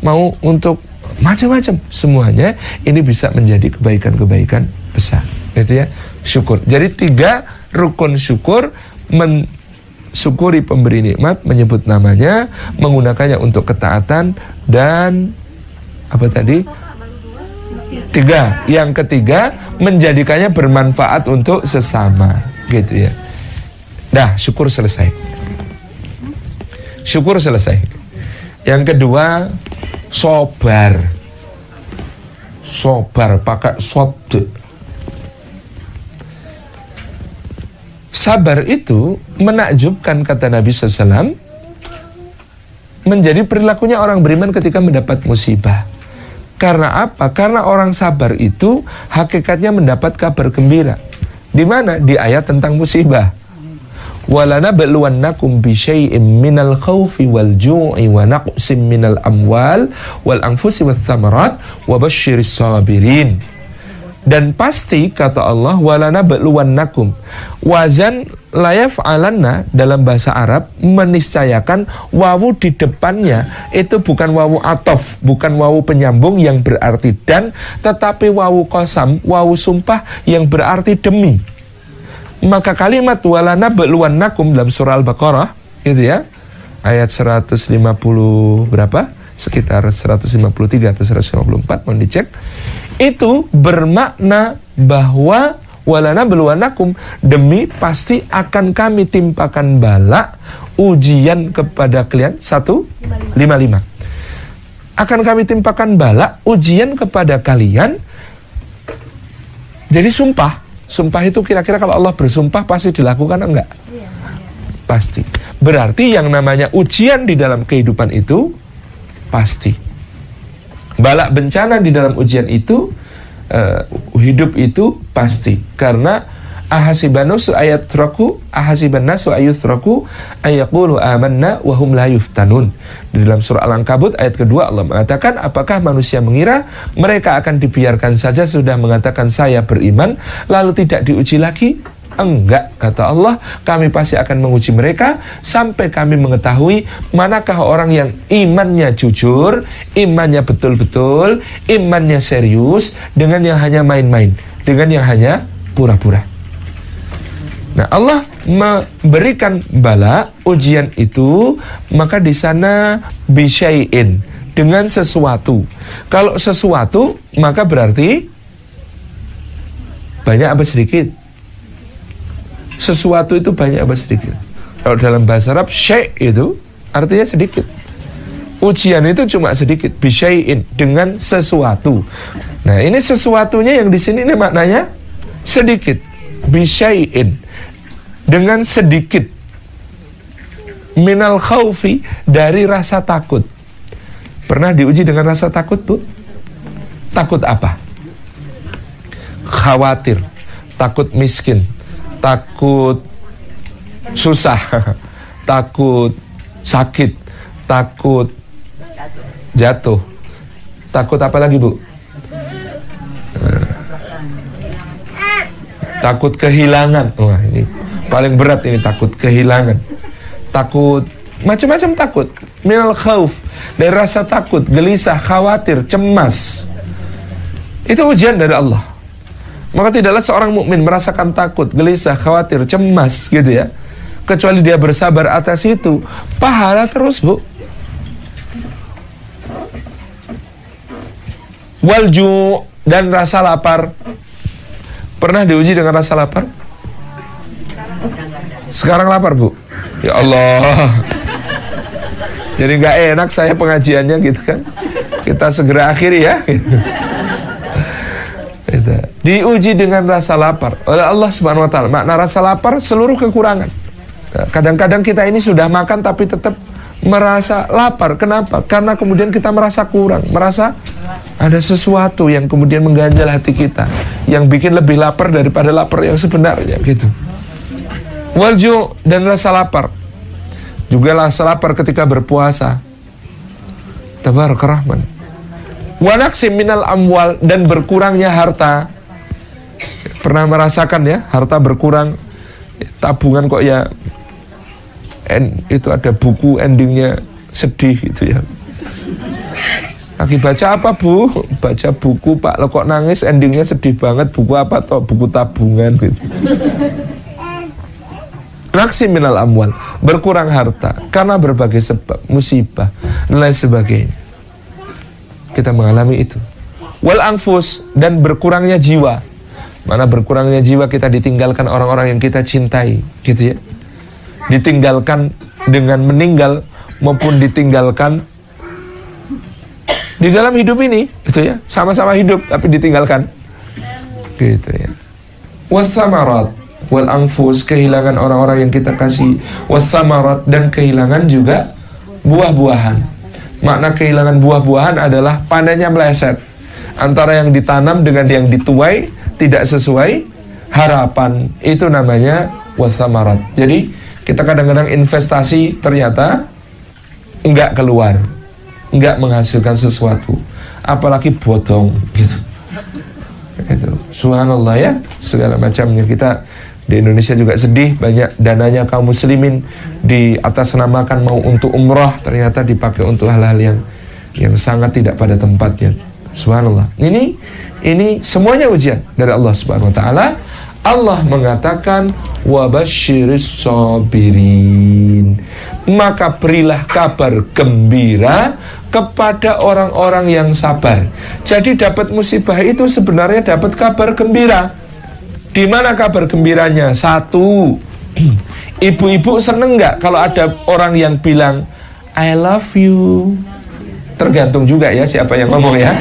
Mau untuk macam-macam, semuanya ini bisa menjadi kebaikan-kebaikan besar. Itu ya, syukur. Jadi 3 rukun syukur: mensyukuri pemberi nikmat, menyebut namanya, menggunakannya untuk ketaatan, dan apa tadi? Tiga. Yang ketiga, menjadikannya bermanfaat untuk sesama, gitu ya. Dah, syukur selesai. Syukur selesai. Yang kedua, sobar. Sobar pakai sod. Sabar itu menakjubkan, kata Nabi SAW, menjadi perilakunya orang beriman ketika mendapat musibah. Karena apa? Karena orang sabar itu hakikatnya mendapat kabar gembira. Di mana? Di ayat tentang musibah. وَلَنَبْلُوَنَّكُمْ بِشَيْءٍ مِّنَ الْخَوْفِ وَالْجُوعِ وَنَقْصٍ مِّنَ الْأَمْوَالِ وَالْأَنْفُسِ وَالثَّمَرَاتِ وَبَشِّرِ الصَّابِرِينَ. Dan pasti, kata Allah, وَلَنَبْلُوَنَّكُمْ, wazan layaf alanna dalam bahasa Arab meniscayakan wawu di depannya itu bukan wawu atof, bukan wawu penyambung yang berarti dan, tetapi wawu qasam, wawu sumpah yang berarti demi. Maka kalimat walanabluwannakum dalam surah Al-Baqarah, gitu ya, ayat 150 berapa? Sekitar 153 atau 154, mohon dicek. Itu bermakna bahwa walanabluwannakum, demi pasti akan kami timpakan bala, ujian kepada kalian. 155. Akan kami timpakan bala, ujian kepada kalian. Jadi sumpah. Sumpah itu kira-kira kalau Allah bersumpah pasti dilakukan enggak? Pasti. Berarti yang namanya ujian di dalam kehidupan itu pasti. Balak bencana di dalam ujian itu, hidup itu pasti. Karena ahasibannasu ayutraku ayaqulu amanna wa hum la yuftanun. Di dalam surah Al-Ankabut ayat kedua Allah mengatakan, apakah manusia mengira mereka akan dibiarkan saja sudah mengatakan saya beriman lalu tidak diuji lagi? Enggak, kata Allah, kami pasti akan menguji mereka sampai kami mengetahui manakah orang yang imannya jujur, imannya betul-betul, imannya serius, dengan yang hanya main-main, dengan yang hanya pura-pura. Nah, Allah memberikan bala, ujian itu, maka di sana bisyai'in, dengan sesuatu. Kalau sesuatu, maka berarti banyak apa sedikit? Sesuatu itu banyak apa sedikit? Kalau dalam bahasa Arab, syai' itu artinya sedikit. Ujian itu cuma sedikit, bisyai'in, dengan sesuatu. Nah, ini sesuatunya yang di sini ini maknanya sedikit. Bisyai'in, dengan sedikit. Minal khaufi, dari rasa takut. Pernah diuji dengan rasa takut, Bu? Takut apa? Khawatir, takut miskin, takut susah, takut sakit, takut jatuh, takut apa lagi, Bu? Takut kehilangan. Wah, ini paling berat ini, takut kehilangan. Takut macam-macam takut. Minal khauf, dari rasa takut, gelisah, khawatir, cemas. Itu ujian dari Allah. Maka tidaklah seorang mukmin merasakan takut, gelisah, khawatir, cemas, gitu ya, kecuali dia bersabar atas itu. Pahala terus, Bu. Walju, dan rasa lapar. Pernah diuji dengan rasa lapar? Sekarang lapar, Bu? Ya Allah. Jadi gak enak saya pengajiannya gitu kan. Kita segera akhiri ya. Diuji dengan rasa lapar oleh Allah Subhanahu wa taala. Makna rasa lapar seluruh kekurangan. Kadang-kadang kita ini sudah makan tapi tetap merasa lapar. Kenapa? Karena kemudian kita merasa kurang, merasa ada sesuatu yang kemudian mengganjal hati kita, yang bikin lebih lapar daripada lapar yang sebenarnya, gitu. Walju, dan rasa lapar. Juga rasa lapar ketika berpuasa. Tabarakallah Rahman. Wa naqsim minal amwal, dan berkurangnya harta. Pernah merasakan ya, harta berkurang, tabungan kok ya itu ada buku endingnya sedih gitu ya. Lagi baca apa, Bu? Baca buku, Pak, lo kok nangis endingnya sedih banget. Buku apa toh? Buku tabungan gitu. Naqsim minal amwal, berkurang harta karena berbagai sebab, musibah dan lain sebagainya. Kita mengalami itu. Wal anfus, dan berkurangnya jiwa. Mana berkurangnya jiwa, kita ditinggalkan orang-orang yang kita cintai, gitu ya. Ditinggalkan dengan meninggal maupun ditinggalkan di dalam hidup ini, gitu ya. Sama-sama hidup tapi ditinggalkan, gitu ya. Wassamarat, wal anfus, kehilangan orang-orang yang kita kasih. Wassamarat, dan kehilangan juga buah-buahan. Makna kehilangan buah-buahan adalah panennya meleset. Antara yang ditanam dengan yang dituai tidak sesuai harapan. Itu namanya wassamarat. Jadi kita kadang-kadang investasi ternyata enggak keluar, enggak menghasilkan sesuatu, apalagi bodong gitu. Itu subhanallah ya, segala macamnya. Kita di Indonesia juga sedih, banyak dananya kaum muslimin di atas namakan mau untuk umrah, ternyata dipakai untuk hal-hal yang sangat tidak pada tempatnya. Subhanallah. Ini semuanya ujian dari Allah Subhanahu wa taala. Allah mengatakan wabasyiris sabirin. Maka berilah kabar gembira kepada orang-orang yang sabar. Jadi dapat musibah itu sebenarnya dapat kabar gembira. Di mana kabar gembiranya? Satu, ibu-ibu seneng nggak kalau ada orang yang bilang I love you? Tergantung juga ya siapa yang ngomong ya.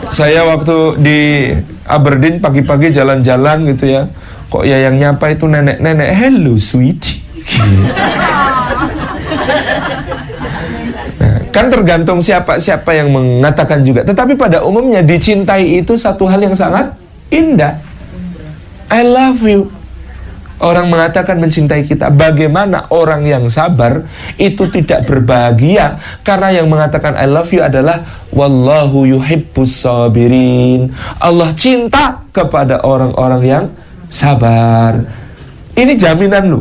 Saya waktu di Aberdeen pagi-pagi jalan-jalan gitu ya, kok ya yang nyapa itu nenek-nenek, hello sweetie. Nah, kan tergantung siapa yang mengatakan juga. Tetapi pada umumnya dicintai itu satu hal yang sangat indah. I love you. Orang mengatakan mencintai kita. Bagaimana orang yang sabar itu tidak berbahagia? Karena yang mengatakan I love you adalah wallahu yuhibbus sabirin. Allah cinta kepada orang-orang yang sabar. Ini jaminan lu.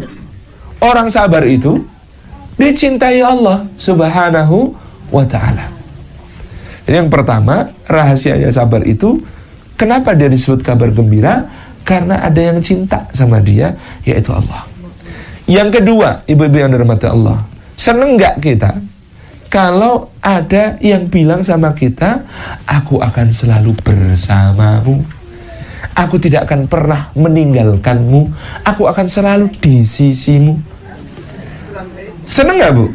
Orang sabar itu dicintai Allah Subhanahu wa ta'ala. Jadi yang pertama, rahasianya sabar itu, kenapa dia disebut kabar gembira? Karena ada yang cinta sama dia, yaitu Allah. Yang kedua, ibu-ibu yang dirahmati Allah, seneng gak kita kalau ada yang bilang sama kita, aku akan selalu bersamamu, aku tidak akan pernah meninggalkanmu, aku akan selalu di sisimu. Seneng gak, Bu?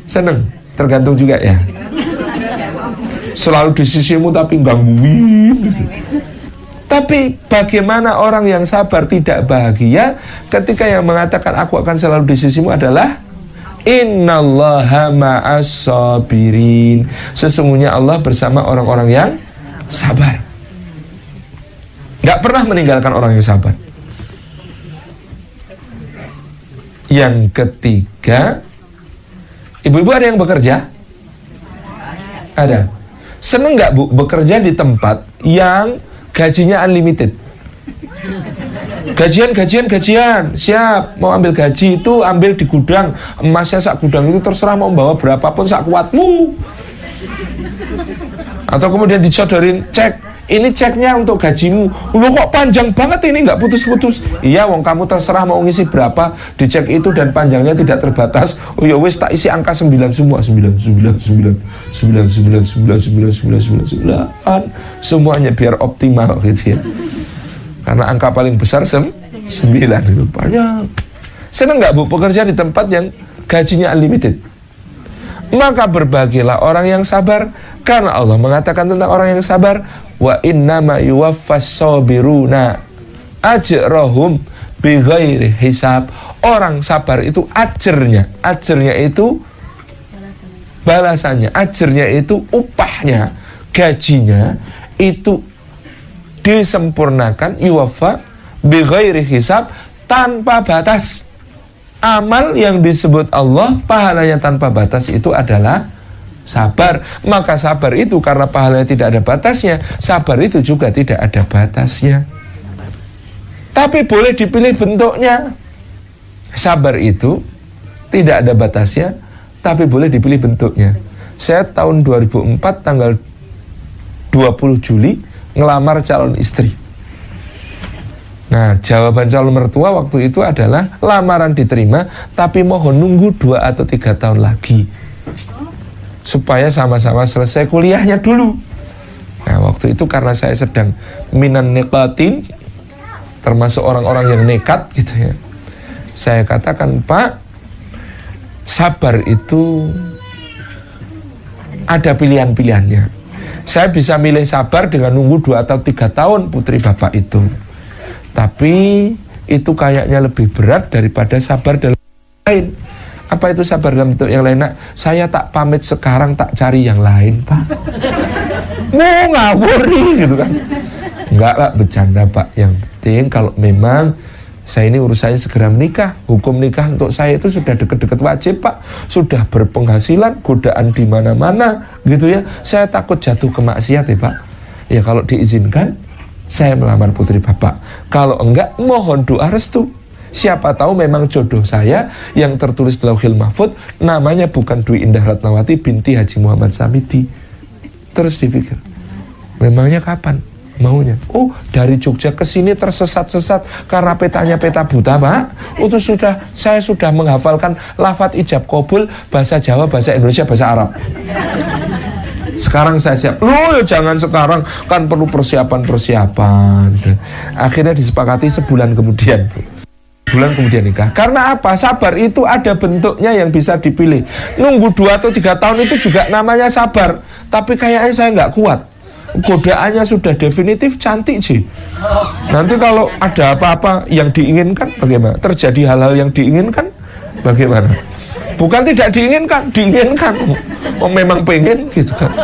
Seneng, tergantung juga ya. Selalu di sisimu tapi gangguin. Tapi bagaimana orang yang sabar tidak bahagia ketika yang mengatakan aku akan selalu di sisimu adalah innallaha ma'as sabirin. Sesungguhnya Allah bersama orang-orang yang sabar. Gak pernah meninggalkan orang yang sabar. Yang ketiga, ibu-ibu ada yang bekerja? Ada. Seneng gak, Bu, bekerja di tempat yang gajinya unlimited? Gajian, siap, mau ambil gaji itu ambil di gudang, emasnya sak gudang itu terserah, mau bawa berapapun sak kuatmu. Atau kemudian dicodorin cek, ini ceknya untuk gajimu. Loh kok panjang banget ini, nggak putus-putus? Iya, wong kamu terserah mau ngisi berapa di cek itu dan panjangnya tidak terbatas. Oh ya wis, tak isi angka 9 semua, 9. Semuanya biar optimal gitu ya. Karena angka paling besar 9 itu banyak. Senang nggak, Bu, bekerja di tempat yang gajinya unlimited? Maka berbahagialah orang yang sabar, karena Allah mengatakan tentang orang yang sabar, wa innama yuwaffas sabiruna ajrahum bighairi hisab. Orang sabar itu ajarnya itu balasannya, ajarnya itu upahnya, gajinya itu disempurnakan, yuwaffa bighairi hisab, tanpa batas. Amal yang disebut Allah pahalanya tanpa batas itu adalah sabar. Maka sabar itu karena pahalanya tidak ada batasnya, sabar itu juga tidak ada batasnya. Tapi boleh dipilih bentuknya. Sabar itu tidak ada batasnya, tapi boleh dipilih bentuknya. Saya tahun 2004 tanggal 20 Juli ngelamar calon istri. Nah, jawaban calon mertua waktu itu adalah lamaran diterima, tapi mohon nunggu 2 atau 3 tahun lagi. supaya sama-sama selesai kuliahnya dulu. Nah, waktu itu karena saya sedang minan niqatin, termasuk orang-orang yang nekat gitu ya, saya katakan, Pak, sabar itu ada pilihan-pilihannya. Saya bisa milih sabar dengan nunggu 2 atau 3 tahun putri Bapak itu, tapi itu kayaknya lebih berat daripada sabar dalam lain. Apa itu sabar dalam bentuk yang lain? Nak, saya tak pamit sekarang, tak cari yang lain, Pak. Mau ngawur nih gitu kan. Enggak lah, bercanda Pak. Yang penting kalau memang saya ini urusannya segera menikah. Hukum nikah untuk saya itu sudah deket-deket wajib, Pak. Sudah berpenghasilan, godaan di mana-mana gitu ya. Saya takut jatuh ke maksiat ya, Pak. Ya kalau diizinkan saya melamar putri Bapak. Kalau enggak, mohon doa restu. Siapa tahu memang jodoh saya yang tertulis di Lauhil Mahfud namanya bukan Dwi Indah Ratnawati binti Haji Muhammad Samidi. Terus dipikir, memangnya kapan maunya? Oh, dari Jogja ke sini tersesat-sesat karena petanya peta buta, Pak. Itu saya sudah menghafalkan lafadz ijab qabul bahasa Jawa, bahasa Indonesia, bahasa Arab. Sekarang saya siap. Loh, ya jangan sekarang, kan perlu persiapan. Akhirnya disepakati sebulan kemudian nikah. Karena apa? Sabar itu ada bentuknya yang bisa dipilih. Nunggu 2 atau 3 tahun itu juga namanya sabar. Tapi kayaknya saya nggak kuat. Godaannya sudah definitif, cantik sih. Nanti kalau ada apa-apa yang diinginkan, bagaimana? Terjadi hal-hal yang diinginkan, bagaimana? Bukan tidak diinginkan, diinginkan. Oh, memang pengen gitu kan.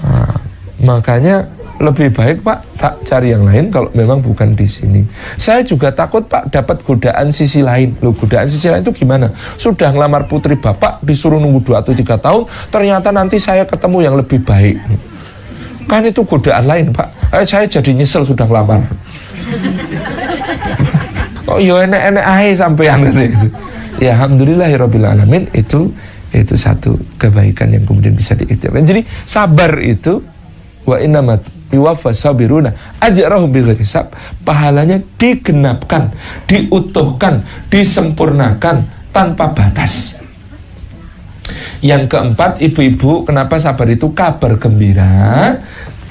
Nah, makanya lebih baik, Pak, tak cari yang lain kalau memang bukan di sini. Saya juga takut, Pak, dapat godaan sisi lain. Loh, godaan sisi lain itu gimana? Sudah ngelamar putri Bapak, disuruh nunggu 2 atau 3 tahun, ternyata nanti saya ketemu yang lebih baik. Kan itu godaan lain, Pak. Saya jadi nyesel sudah ngelamar. Oh iya, enek-enek ae sampean gitu. Ya, alhamdulillahirabbil alamin, itu satu kebaikan yang kemudian bisa diiktirkan. Jadi sabar itu wa innamat yuwaffas sabiruna ajrahum bighairi hisab, pahalanya digenapkan, diutuhkan, disempurnakan tanpa batas. Yang keempat, ibu-ibu, kenapa sabar itu kabar gembira?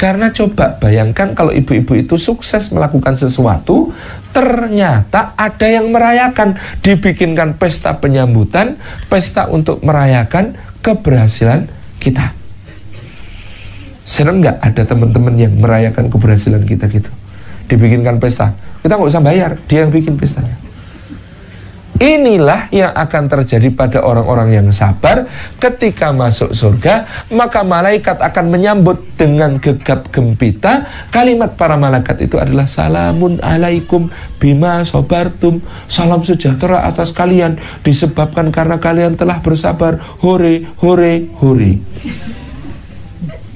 Karena coba bayangkan kalau ibu-ibu itu sukses melakukan sesuatu, ternyata ada yang merayakan, dibikinkan pesta penyambutan, pesta untuk merayakan keberhasilan kita. Senang nggak ada teman-teman yang merayakan keberhasilan kita gitu? Dibikinkan pesta, kita nggak usah bayar, dia yang bikin pestanya. Inilah yang akan terjadi pada orang-orang yang sabar. Ketika masuk surga, maka malaikat akan menyambut dengan gegap gempita. Kalimat para malaikat itu adalah salamun alaikum bima sabartum. Salam sejahtera atas kalian disebabkan karena kalian telah bersabar. Hore, hore, hore.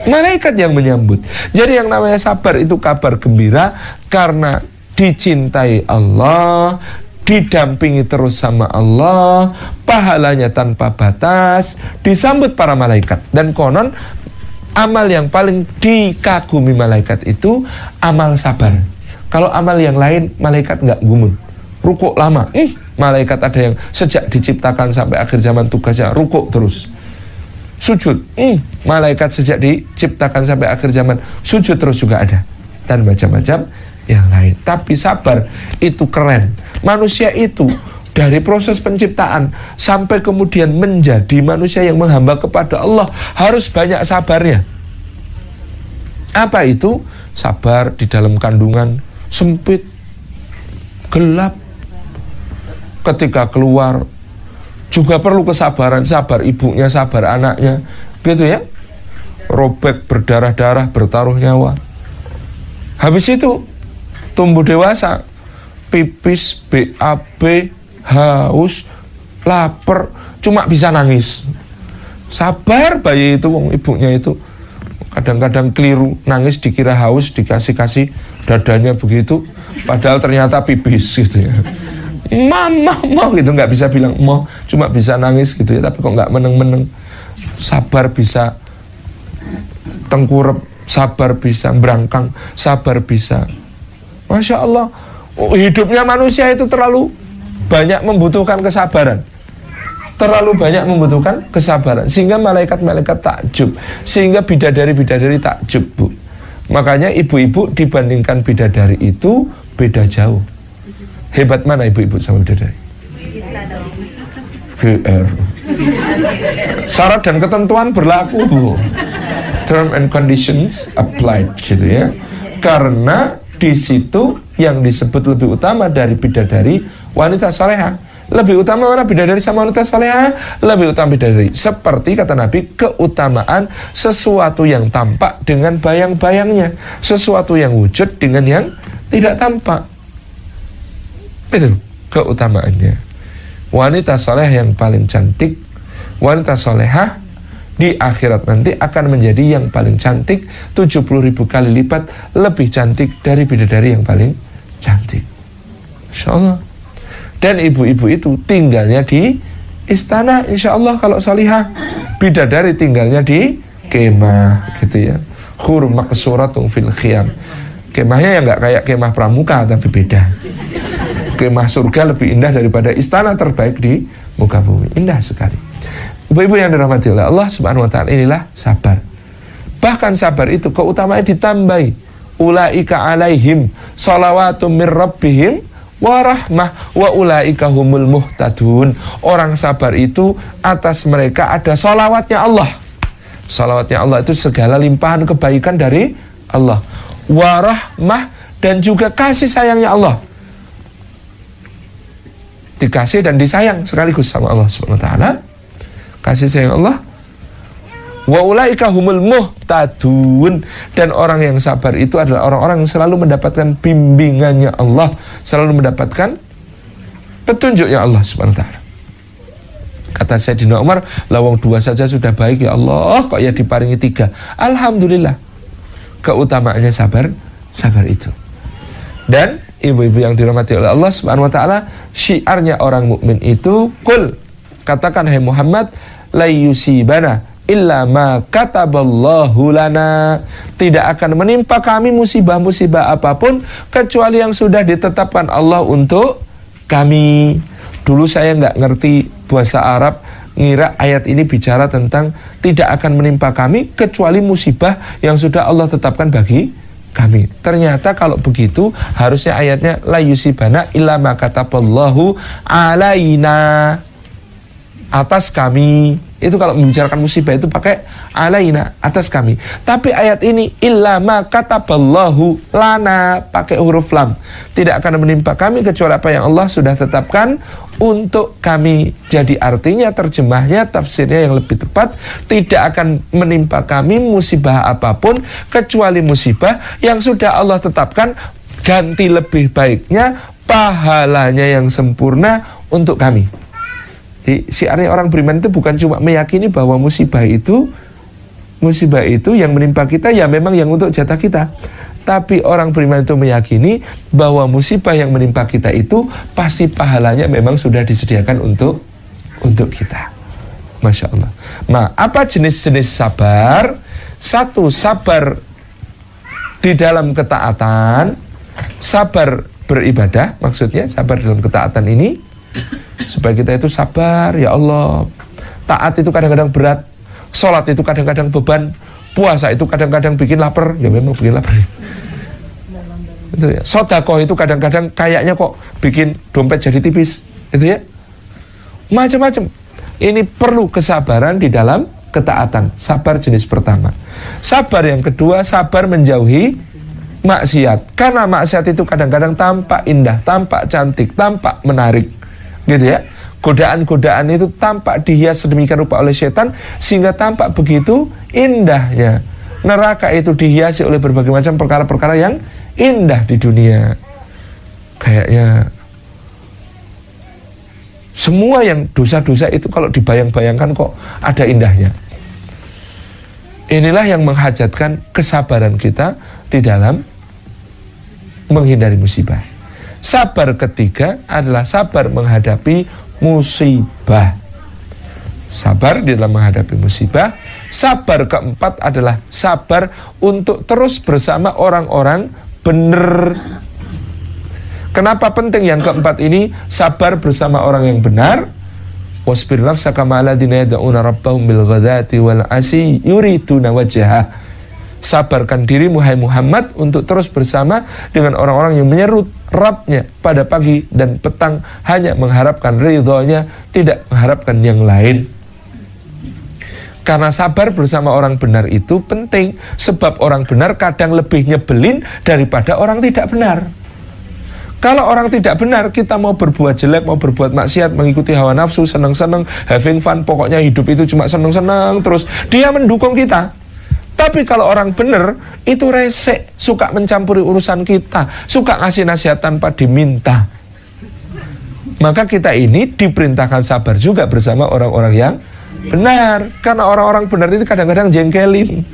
Malaikat yang menyambut. Jadi yang namanya sabar itu kabar gembira karena dicintai Allah, didampingi terus sama Allah, pahalanya tanpa batas, disambut para malaikat. Dan konon amal yang paling dikagumi malaikat itu amal sabar. Kalau amal yang lain malaikat nggak gumun, rukuk lama. Malaikat ada yang sejak diciptakan sampai akhir zaman tugasnya rukuk terus. Sujud, malaikat sejak diciptakan sampai akhir zaman sujud terus juga ada. Dan macam-macam yang lain. Tapi sabar itu keren. Manusia itu dari proses penciptaan sampai kemudian menjadi manusia yang menghamba kepada Allah harus banyak sabarnya. Apa itu? Sabar di dalam kandungan sempit, gelap. Ketika keluar juga perlu kesabaran, sabar ibunya, sabar anaknya, gitu ya. Robek, berdarah-darah, bertaruh nyawa. Habis itu tumbuh dewasa, pipis, BAB, haus, lapar, cuma bisa nangis. Sabar bayi itu, ibunya itu kadang-kadang keliru, nangis dikira haus, dikasih-kasih dadanya begitu, padahal ternyata pipis gitu ya. Mama gitu, nggak bisa bilang mau, cuma bisa nangis gitu ya. Tapi kok nggak meneng-meneng. Sabar bisa tengkurap, sabar bisa berangkang, sabar bisa. Masya Allah, hidupnya manusia itu terlalu banyak membutuhkan kesabaran. terlalu banyak membutuhkan kesabaran, sehingga malaikat-malaikat takjub, sehingga bidadari-bidadari takjub, Bu. Makanya ibu-ibu dibandingkan bidadari itu beda jauh. Hebat mana ibu-ibu sama bidadari? GR. Syarat dan ketentuan berlaku, Bu. Term and conditions applied, gitu ya. Karena di situ yang disebut lebih utama dari bidadari wanita salehah. Lebih utama mana bidadari sama wanita salehah? Lebih utama bidadari. Seperti kata Nabi, keutamaan sesuatu yang tampak dengan bayang-bayangnya, sesuatu yang wujud dengan yang tidak tampak. Itu keutamaannya. Wanita salehah yang paling cantik, wanita salehah di akhirat nanti akan menjadi yang paling cantik 70.000 kali lipat lebih cantik dari bidadari yang paling cantik. Insyaallah. Dan ibu-ibu itu tinggalnya di istana, insyaallah kalau salihah. Bidadari tinggalnya di kemah, gitu ya. Hur maqsuratun fil khiyam. Kemahnya ya nggak kayak kemah pramuka, tapi beda. Kemah surga lebih indah daripada istana terbaik di muka bumi. Indah sekali. Ibu-ibu yang dirahmati oleh Allah Subhanahu wa taala, inilah sabar. Bahkan sabar itu keutamaannya ditambahi. Ulaika alaihim shalawatum mir rabbihim wa rahmah wa ulaika humul muhtadun. Orang sabar itu atas mereka ada salawatnya Allah. Salawatnya Allah itu segala limpahan kebaikan dari Allah. Wa rahmah, dan juga kasih sayangnya Allah. Dikasih dan disayang sekaligus sama Allah Subhanahu wa taala. Kasih sayang Allah. Wa ulaika humul muhtadun, dan orang yang sabar itu adalah orang-orang yang selalu mendapatkan bimbingannya Allah, selalu mendapatkan petunjuknya Allah Subhanahu wa taala. Kata Sayyidina Umar, lawang 2 saja sudah baik ya Allah, kok ya diparingi 3. Alhamdulillah. Keutamaannya sabar itu. Dan ibu-ibu yang dirahmati oleh Allah Subhanahu wa taala, syiarnya orang mukmin itu qul, katakan hai Muhammad, la yusibana illa ma kataballahu lana. Tidak akan menimpa kami musibah-musibah apapun kecuali yang sudah ditetapkan Allah untuk kami. Dulu saya nggak ngerti bahasa Arab, ngira ayat ini bicara tentang tidak akan menimpa kami kecuali musibah yang sudah Allah tetapkan bagi kami. Ternyata kalau begitu harusnya ayatnya la yusibana illa ma kataballahu alaina, atas kami. Itu kalau membicarakan musibah itu pakai alaina, atas kami. Tapi ayat ini illa ma kataballahu lana, pakai huruf lam. Tidak akan menimpa kami kecuali apa yang Allah sudah tetapkan untuk kami. Jadi artinya, terjemahnya, tafsirnya yang lebih tepat, tidak akan menimpa kami musibah apapun kecuali musibah yang sudah Allah tetapkan, ganti lebih baiknya, pahalanya yang sempurna untuk kami. Jadi syiarnya orang beriman itu bukan cuma meyakini bahwa musibah itu yang menimpa kita ya memang yang untuk jatah kita. Tapi orang beriman itu meyakini bahwa musibah yang menimpa kita itu pasti pahalanya memang sudah disediakan untuk kita. Masya Allah. Nah, apa jenis-jenis sabar? 1, sabar di dalam ketaatan, sabar beribadah, maksudnya sabar dalam ketaatan ini supaya kita itu sabar, ya Allah. Taat itu kadang-kadang berat, sholat itu kadang-kadang beban, puasa itu kadang-kadang bikin lapar, ya memang bikin lapar. Itu ya. Sedekah itu kadang-kadang kayaknya kok bikin dompet jadi tipis, itu ya. Macam-macam. Ini perlu kesabaran di dalam ketaatan. Sabar jenis pertama. Sabar yang kedua, sabar menjauhi maksiat. Karena maksiat itu kadang-kadang tampak indah, tampak cantik, tampak menarik, gitu ya. Godaan-godaan itu tampak dihias sedemikian rupa oleh setan sehingga tampak begitu indahnya. Neraka itu dihiasi oleh berbagai macam perkara-perkara yang indah di dunia. Kayaknya semua yang dosa-dosa itu kalau dibayang-bayangkan kok ada indahnya. Inilah yang menghajatkan kesabaran kita di dalam menghindari musibah. Sabar ketiga adalah sabar menghadapi musibah. Sabar di dalam menghadapi musibah. Sabar keempat adalah sabar untuk terus bersama orang-orang benar. Kenapa penting yang keempat ini? Sabar bersama orang yang benar. Wasbir nafsaka ma'alladina yad'una rabbahum bil ghadati wal asi yuriduna wajhah. Sabarkan dirimu hai Muhammad untuk terus bersama dengan orang-orang yang menyeru Rabbnya pada pagi dan petang hanya mengharapkan ridhonya, tidak mengharapkan yang lain. Karena sabar bersama orang benar itu penting, sebab orang benar kadang lebih nyebelin daripada orang tidak benar. Kalau orang tidak benar, kita mau berbuat jelek, mau berbuat maksiat, mengikuti hawa nafsu, seneng-seneng, having fun, pokoknya hidup itu cuma seneng-seneng, terus dia mendukung kita. Tapi kalau orang benar, itu resek, suka mencampuri urusan kita, suka ngasih nasihat tanpa diminta. Maka kita ini diperintahkan sabar juga bersama orang-orang yang benar. Karena orang-orang benar itu kadang-kadang jengkelin.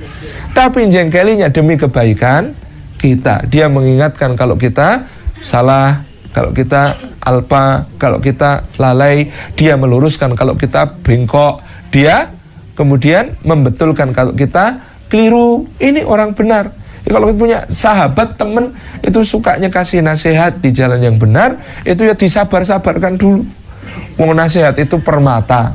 Tapi jengkelinnya demi kebaikan kita. Dia mengingatkan kalau kita salah, kalau kita alpa, kalau kita lalai. Dia meluruskan kalau kita bengkok. Dia kemudian membetulkan kalau kita keliru. Ini orang benar. Ya, kalau kita punya sahabat, teman itu sukanya kasih nasihat di jalan yang benar, itu ya disabar-sabarkan dulu. Mau nasihat itu permata.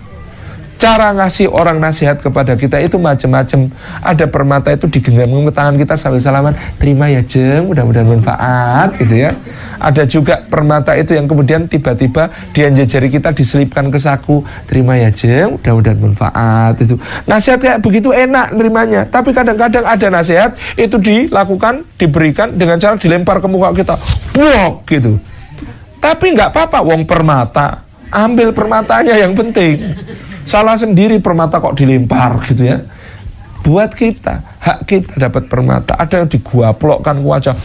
Cara ngasih orang nasihat kepada kita itu macam-macam. Ada permata itu digenggam ke tangan kita sambil salaman, terima ya Jeng, mudah-mudahan manfaat gitu ya. Ada juga permata itu yang kemudian tiba-tiba jari kita diselipkan ke saku, terima ya Jeng, mudah-mudahan manfaat itu. Nasihat kayak begitu enak nerimanya. Tapi kadang-kadang ada nasihat itu dilakukan, diberikan dengan cara dilempar ke muka kita, wok gitu. Tapi nggak apa-apa, wong permata, ambil permatanya yang penting. Salah sendiri permata kok dilempar gitu ya. Buat kita, hak kita dapat permata. Ada yang diguaplokkan ke wajah,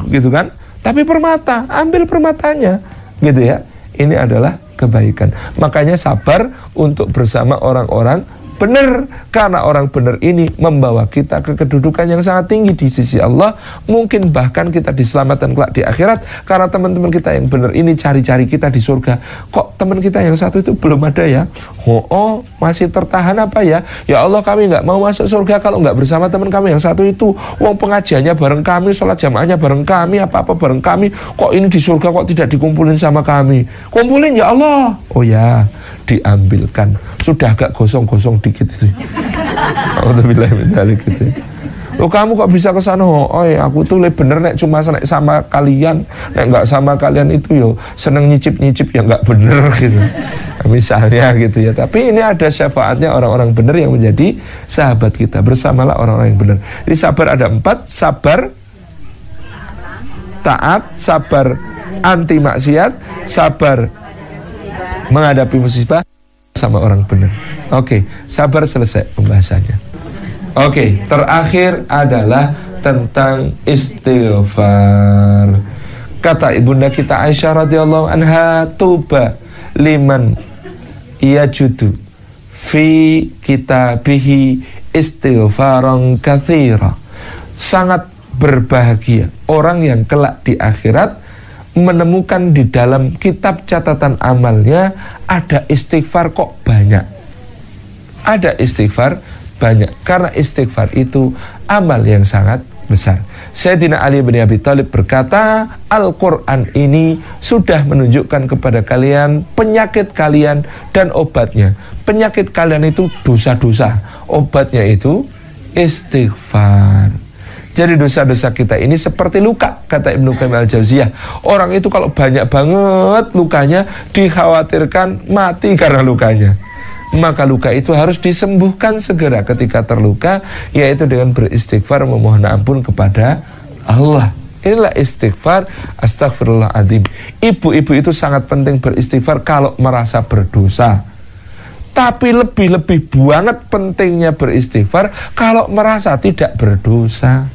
gitu kan. Tapi permata, ambil permatanya gitu ya. Ini adalah kebaikan. Makanya sabar untuk bersama orang-orang benar. Karena orang benar ini membawa kita ke kedudukan yang sangat tinggi di sisi Allah. Mungkin bahkan kita diselamatkan kelak di akhirat. Karena teman-teman kita yang benar ini cari-cari kita di surga. Kok teman kita yang satu itu belum ada ya? Oh, masih tertahan apa ya? Ya Allah, kami nggak mau masuk surga kalau nggak bersama teman kami yang satu itu. Wong pengajiannya bareng kami, sholat jamaahnya bareng kami, apa-apa bareng kami. Kok ini di surga kok tidak dikumpulin sama kami? Kumpulin ya Allah. Oh ya, diambilkan. Sudah agak gosong-gosong dikit itu. Alhamdulillah gitu. Loh, kamu kok bisa ke sana? Oh, aku tuh bener nek cuma nek sama kalian, nek nggak sama kalian itu yo seneng nyicip-nyicip ya nggak bener gitu. Misalnya gitu ya. Tapi ini ada syafaatnya orang-orang bener yang menjadi sahabat kita. Bersamalah orang-orang yang bener. Jadi sabar ada 4, sabar taat, sabar anti maksiat, sabar menghadapi musibah sama orang benar. Oke, sabar selesai pembahasannya. Oke, terakhir adalah tentang istighfar. Kata ibunda kita Aisyah radhiyallahu anha, tuba liman yajudu fi kitabihi istighfaran katsira. Sangat berbahagia orang yang kelak di akhirat menemukan di dalam kitab catatan amalnya ada istighfar kok banyak. Ada istighfar banyak karena istighfar itu amal yang sangat besar. Sayyidina Ali bin Abi Thalib berkata, Al-Quran ini sudah menunjukkan kepada kalian penyakit kalian dan obatnya. Penyakit kalian itu dosa-dosa, obatnya itu istighfar. Jadi dosa-dosa kita ini seperti luka, kata Ibnu Qayyim al-Jauziyah. Orang itu kalau banyak banget lukanya, dikhawatirkan mati karena lukanya. Maka luka itu harus disembuhkan segera ketika terluka, yaitu dengan beristighfar, memohon ampun kepada Allah. Inilah istighfar, astagfirullahaladzim. Ibu-ibu itu sangat penting beristighfar kalau merasa berdosa. Tapi lebih-lebih banget pentingnya beristighfar kalau merasa tidak berdosa.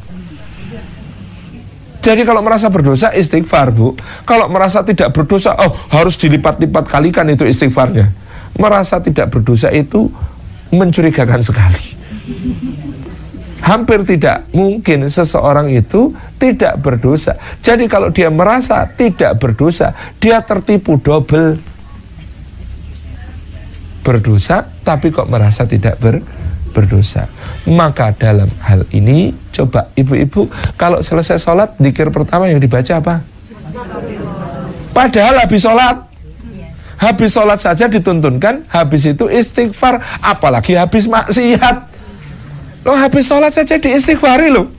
Jadi kalau merasa berdosa istighfar, Bu. Kalau merasa tidak berdosa, harus dilipat-lipat kalikan itu istighfarnya. Merasa tidak berdosa itu mencurigakan sekali. Hampir tidak mungkin seseorang itu tidak berdosa. Jadi kalau dia merasa tidak berdosa, dia tertipu double. Berdosa tapi kok merasa tidak berdosa. Maka dalam hal ini coba ibu-ibu kalau selesai sholat, zikir pertama yang dibaca apa? Padahal habis sholat. Habis sholat saja dituntunkan, habis itu istighfar, apalagi habis maksiat. Loh, habis sholat saja diistighfari loh.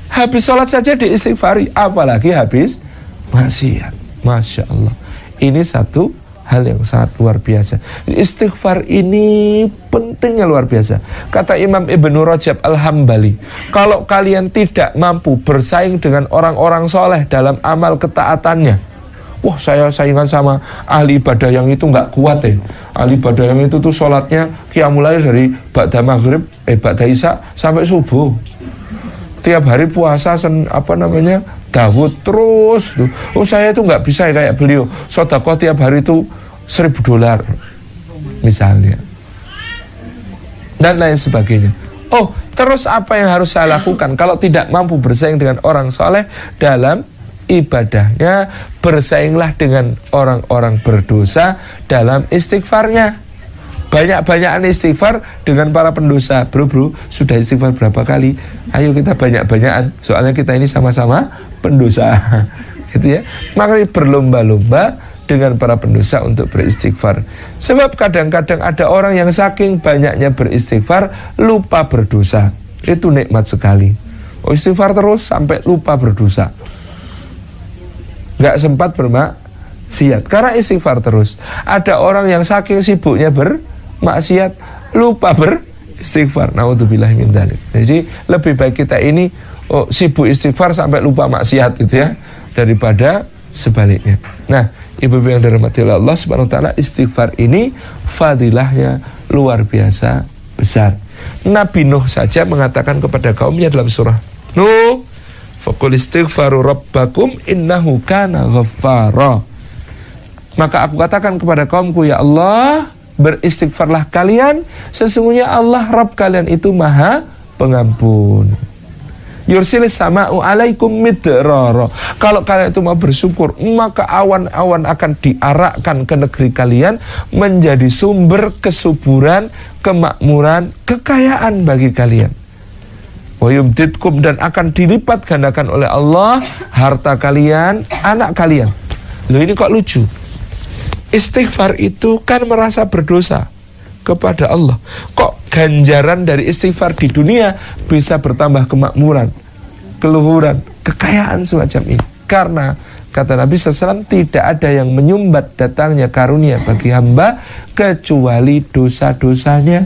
Habis sholat saja diistighfari, apalagi habis maksiat. Masya Allah. Ini satu hal yang sangat luar biasa. Istighfar ini pentingnya luar biasa. Kata Imam Ibnu Rajab Al-Hambali, kalau kalian tidak mampu bersaing dengan orang-orang soleh dalam amal ketaatannya, wah saya saingan sama ahli ibadah yang itu nggak kuat ya. Ahli ibadah yang itu tuh sholatnya qiyamul lail dari ba'da maghrib, ba'da isya sampai subuh. Tiap hari puasa Dawud terus tuh. Oh saya itu nggak bisa ya kayak beliau. Sedekah tiap hari itu $1.000 misalnya, dan lain sebagainya. Oh, terus apa yang harus saya lakukan kalau tidak mampu bersaing dengan orang soleh dalam ibadahnya? Bersainglah dengan orang-orang berdosa dalam istighfarnya. Banyak-banyakan istighfar dengan para pendosa. Bro, sudah istighfar berapa kali? Ayo kita banyak-banyakan, soalnya kita ini sama-sama pendosa. Gitu ya. Makanya berlomba-lomba dengan para pendosa untuk beristighfar. Sebab kadang-kadang ada orang yang saking banyaknya beristighfar lupa berdosa. Itu nikmat sekali. Oh, istighfar terus sampai lupa berdosa, nggak sempat bermaksiat karena istighfar terus. Ada orang yang saking sibuknya bermaksiat lupa beristighfar. Naudzubillahi min dzalik. Jadi lebih baik kita ini sibuk istighfar sampai lupa maksiat gitu ya, daripada sebaliknya. Nah, ibu-ibu yang dirahmati oleh Allah Subhanahu wa taala, istighfar ini fadilahnya luar biasa besar. Nabi Nuh saja mengatakan kepada kaumnya dalam surah Nuh, faqul istighfaru rabbakum innahu kana ghaffara. Maka aku katakan kepada kaumku, ya Allah, beristighfarlah kalian, sesungguhnya Allah Rabb kalian itu Maha Pengampun. Yursilis sama'u alaikum midrara. Kalau kalian itu mau bersyukur, maka awan-awan akan diarakkan ke negeri kalian menjadi sumber kesuburan, kemakmuran, kekayaan bagi kalian. Wa yumditkum, dan akan dilipat gandakan oleh Allah harta kalian, anak kalian. Loh, ini kok lucu. Istighfar itu kan merasa berdosa kepada Allah. Kok ganjaran dari istighfar di dunia bisa bertambah kemakmuran, keluhuran, kekayaan semacam ini? Karena kata Nabi SAW, tidak ada yang menyumbat datangnya karunia bagi hamba kecuali dosa-dosanya.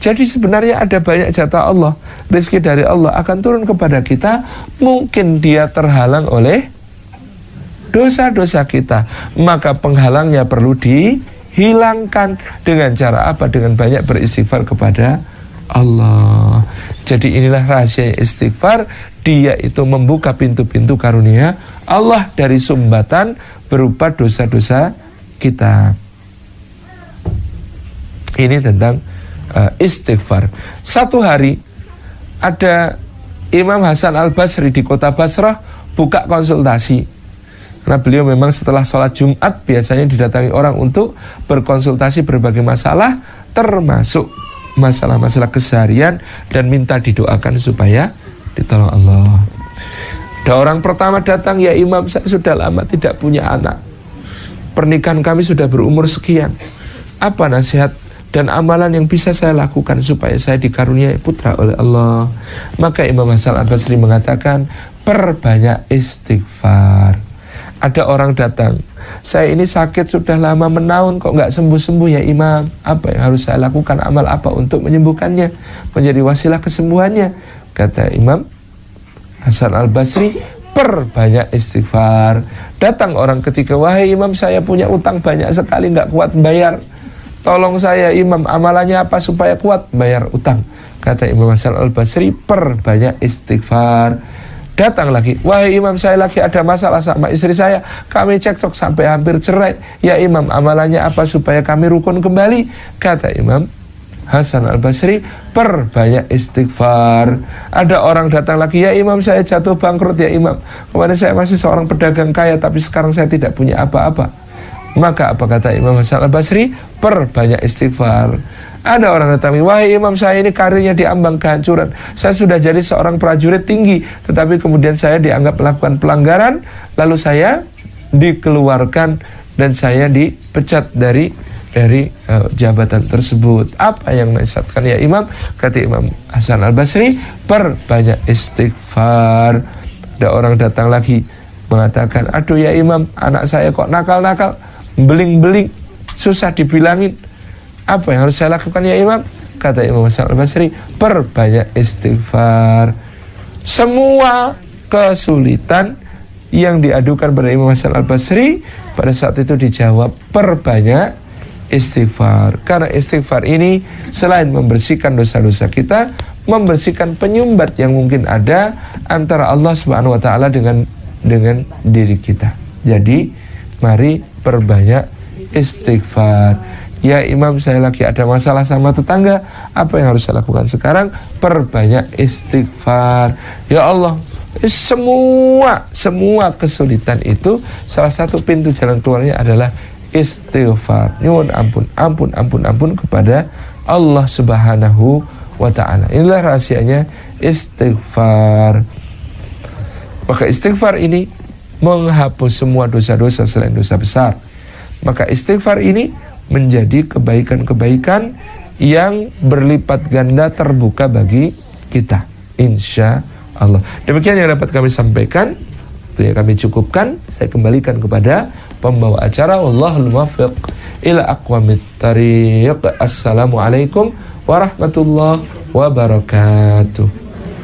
Jadi sebenarnya ada banyak jatah Allah, rezeki dari Allah akan turun kepada kita. Mungkin dia terhalang oleh dosa-dosa kita, maka penghalangnya perlu dihilangkan. Dengan cara apa? Dengan banyak beristighfar kepada Allah. Jadi inilah rahasia istighfar. Dia itu membuka pintu-pintu karunia Allah dari sumbatan berupa dosa-dosa kita. Ini tentang istighfar. Satu hari ada Imam Hasan Al-Basri di kota Basrah buka konsultasi. Karena beliau memang setelah sholat Jumat biasanya didatangi orang untuk berkonsultasi berbagai masalah, termasuk masalah-masalah keseharian, dan minta didoakan supaya ditolong Allah. Ada orang pertama datang, ya Imam, saya sudah lama tidak punya anak, pernikahan kami sudah berumur sekian, apa nasihat dan amalan yang bisa saya lakukan supaya saya dikaruniai putra oleh Allah? Maka Imam Hasan Al-Basri mengatakan, perbanyak istighfar. Ada orang datang, saya ini sakit sudah lama menaun kok nggak sembuh-sembuh ya Imam, apa yang harus saya lakukan, amal apa untuk menyembuhkannya, menjadi wasilah kesembuhannya? Kata Imam Hasan Al-Basri, perbanyak istighfar. Datang orang ketika, wahai Imam, saya punya utang banyak sekali, nggak kuat bayar, tolong saya Imam, amalannya apa supaya kuat bayar utang? Kata Imam Hasan Al-Basri, perbanyak istighfar. Datang lagi, wahai Imam, saya lagi ada masalah sama istri saya, kami cekcok sampai hampir cerai, ya Imam, amalannya apa supaya kami rukun kembali? Kata Imam Hasan Al-Basri, perbanyak istighfar. Ada orang datang lagi, ya Imam, saya jatuh bangkrut ya Imam, kemarin saya masih seorang pedagang kaya, tapi sekarang saya tidak punya apa-apa. Maka apa kata Imam Hasan Al-Basri? Perbanyak istighfar. Ada orang datang, wahai Imam, saya ini karirnya diambang kehancuran, saya sudah jadi seorang prajurit tinggi, tetapi kemudian saya dianggap melakukan pelanggaran, lalu saya dikeluarkan dan saya dipecat dari jabatan tersebut. Apa yang menyesatkan ya Imam? Kata Imam Hasan Al-Basri, perbanyak istighfar. Ada orang datang lagi mengatakan, aduh ya Imam, anak saya kok nakal-nakal, beling-beling, susah dibilangin. Apa yang harus saya lakukan ya Imam? Kata Imam Hasan Al-Basri, perbanyak istighfar. Semua kesulitan yang diadukan pada Imam Hasan Al-Basri pada saat itu dijawab, perbanyak istighfar. Karena istighfar ini selain membersihkan dosa-dosa kita, membersihkan penyumbat yang mungkin ada antara Allah Subhanahu wa taala dengan diri kita. Jadi mari perbanyak istighfar. Ya Imam, saya lagi ada masalah sama tetangga, apa yang harus saya lakukan sekarang? Perbanyak istighfar. Ya Allah, semua kesulitan itu salah satu pintu jalan keluarnya adalah istighfar. Nyuwun ampun kepada Allah Subhanahu wa ta'ala. Inilah rahasianya istighfar. Maka istighfar ini menghapus semua dosa-dosa selain dosa besar. Maka istighfar ini menjadi kebaikan-kebaikan yang berlipat ganda terbuka bagi kita, insya Allah. Demikian yang dapat kami sampaikan, itu yang kami cukupkan. Saya kembalikan kepada pembawa acara. Wallahul muwaffiq ila aqwamit thariq. Assalamualaikum warahmatullahi wabarakatuh.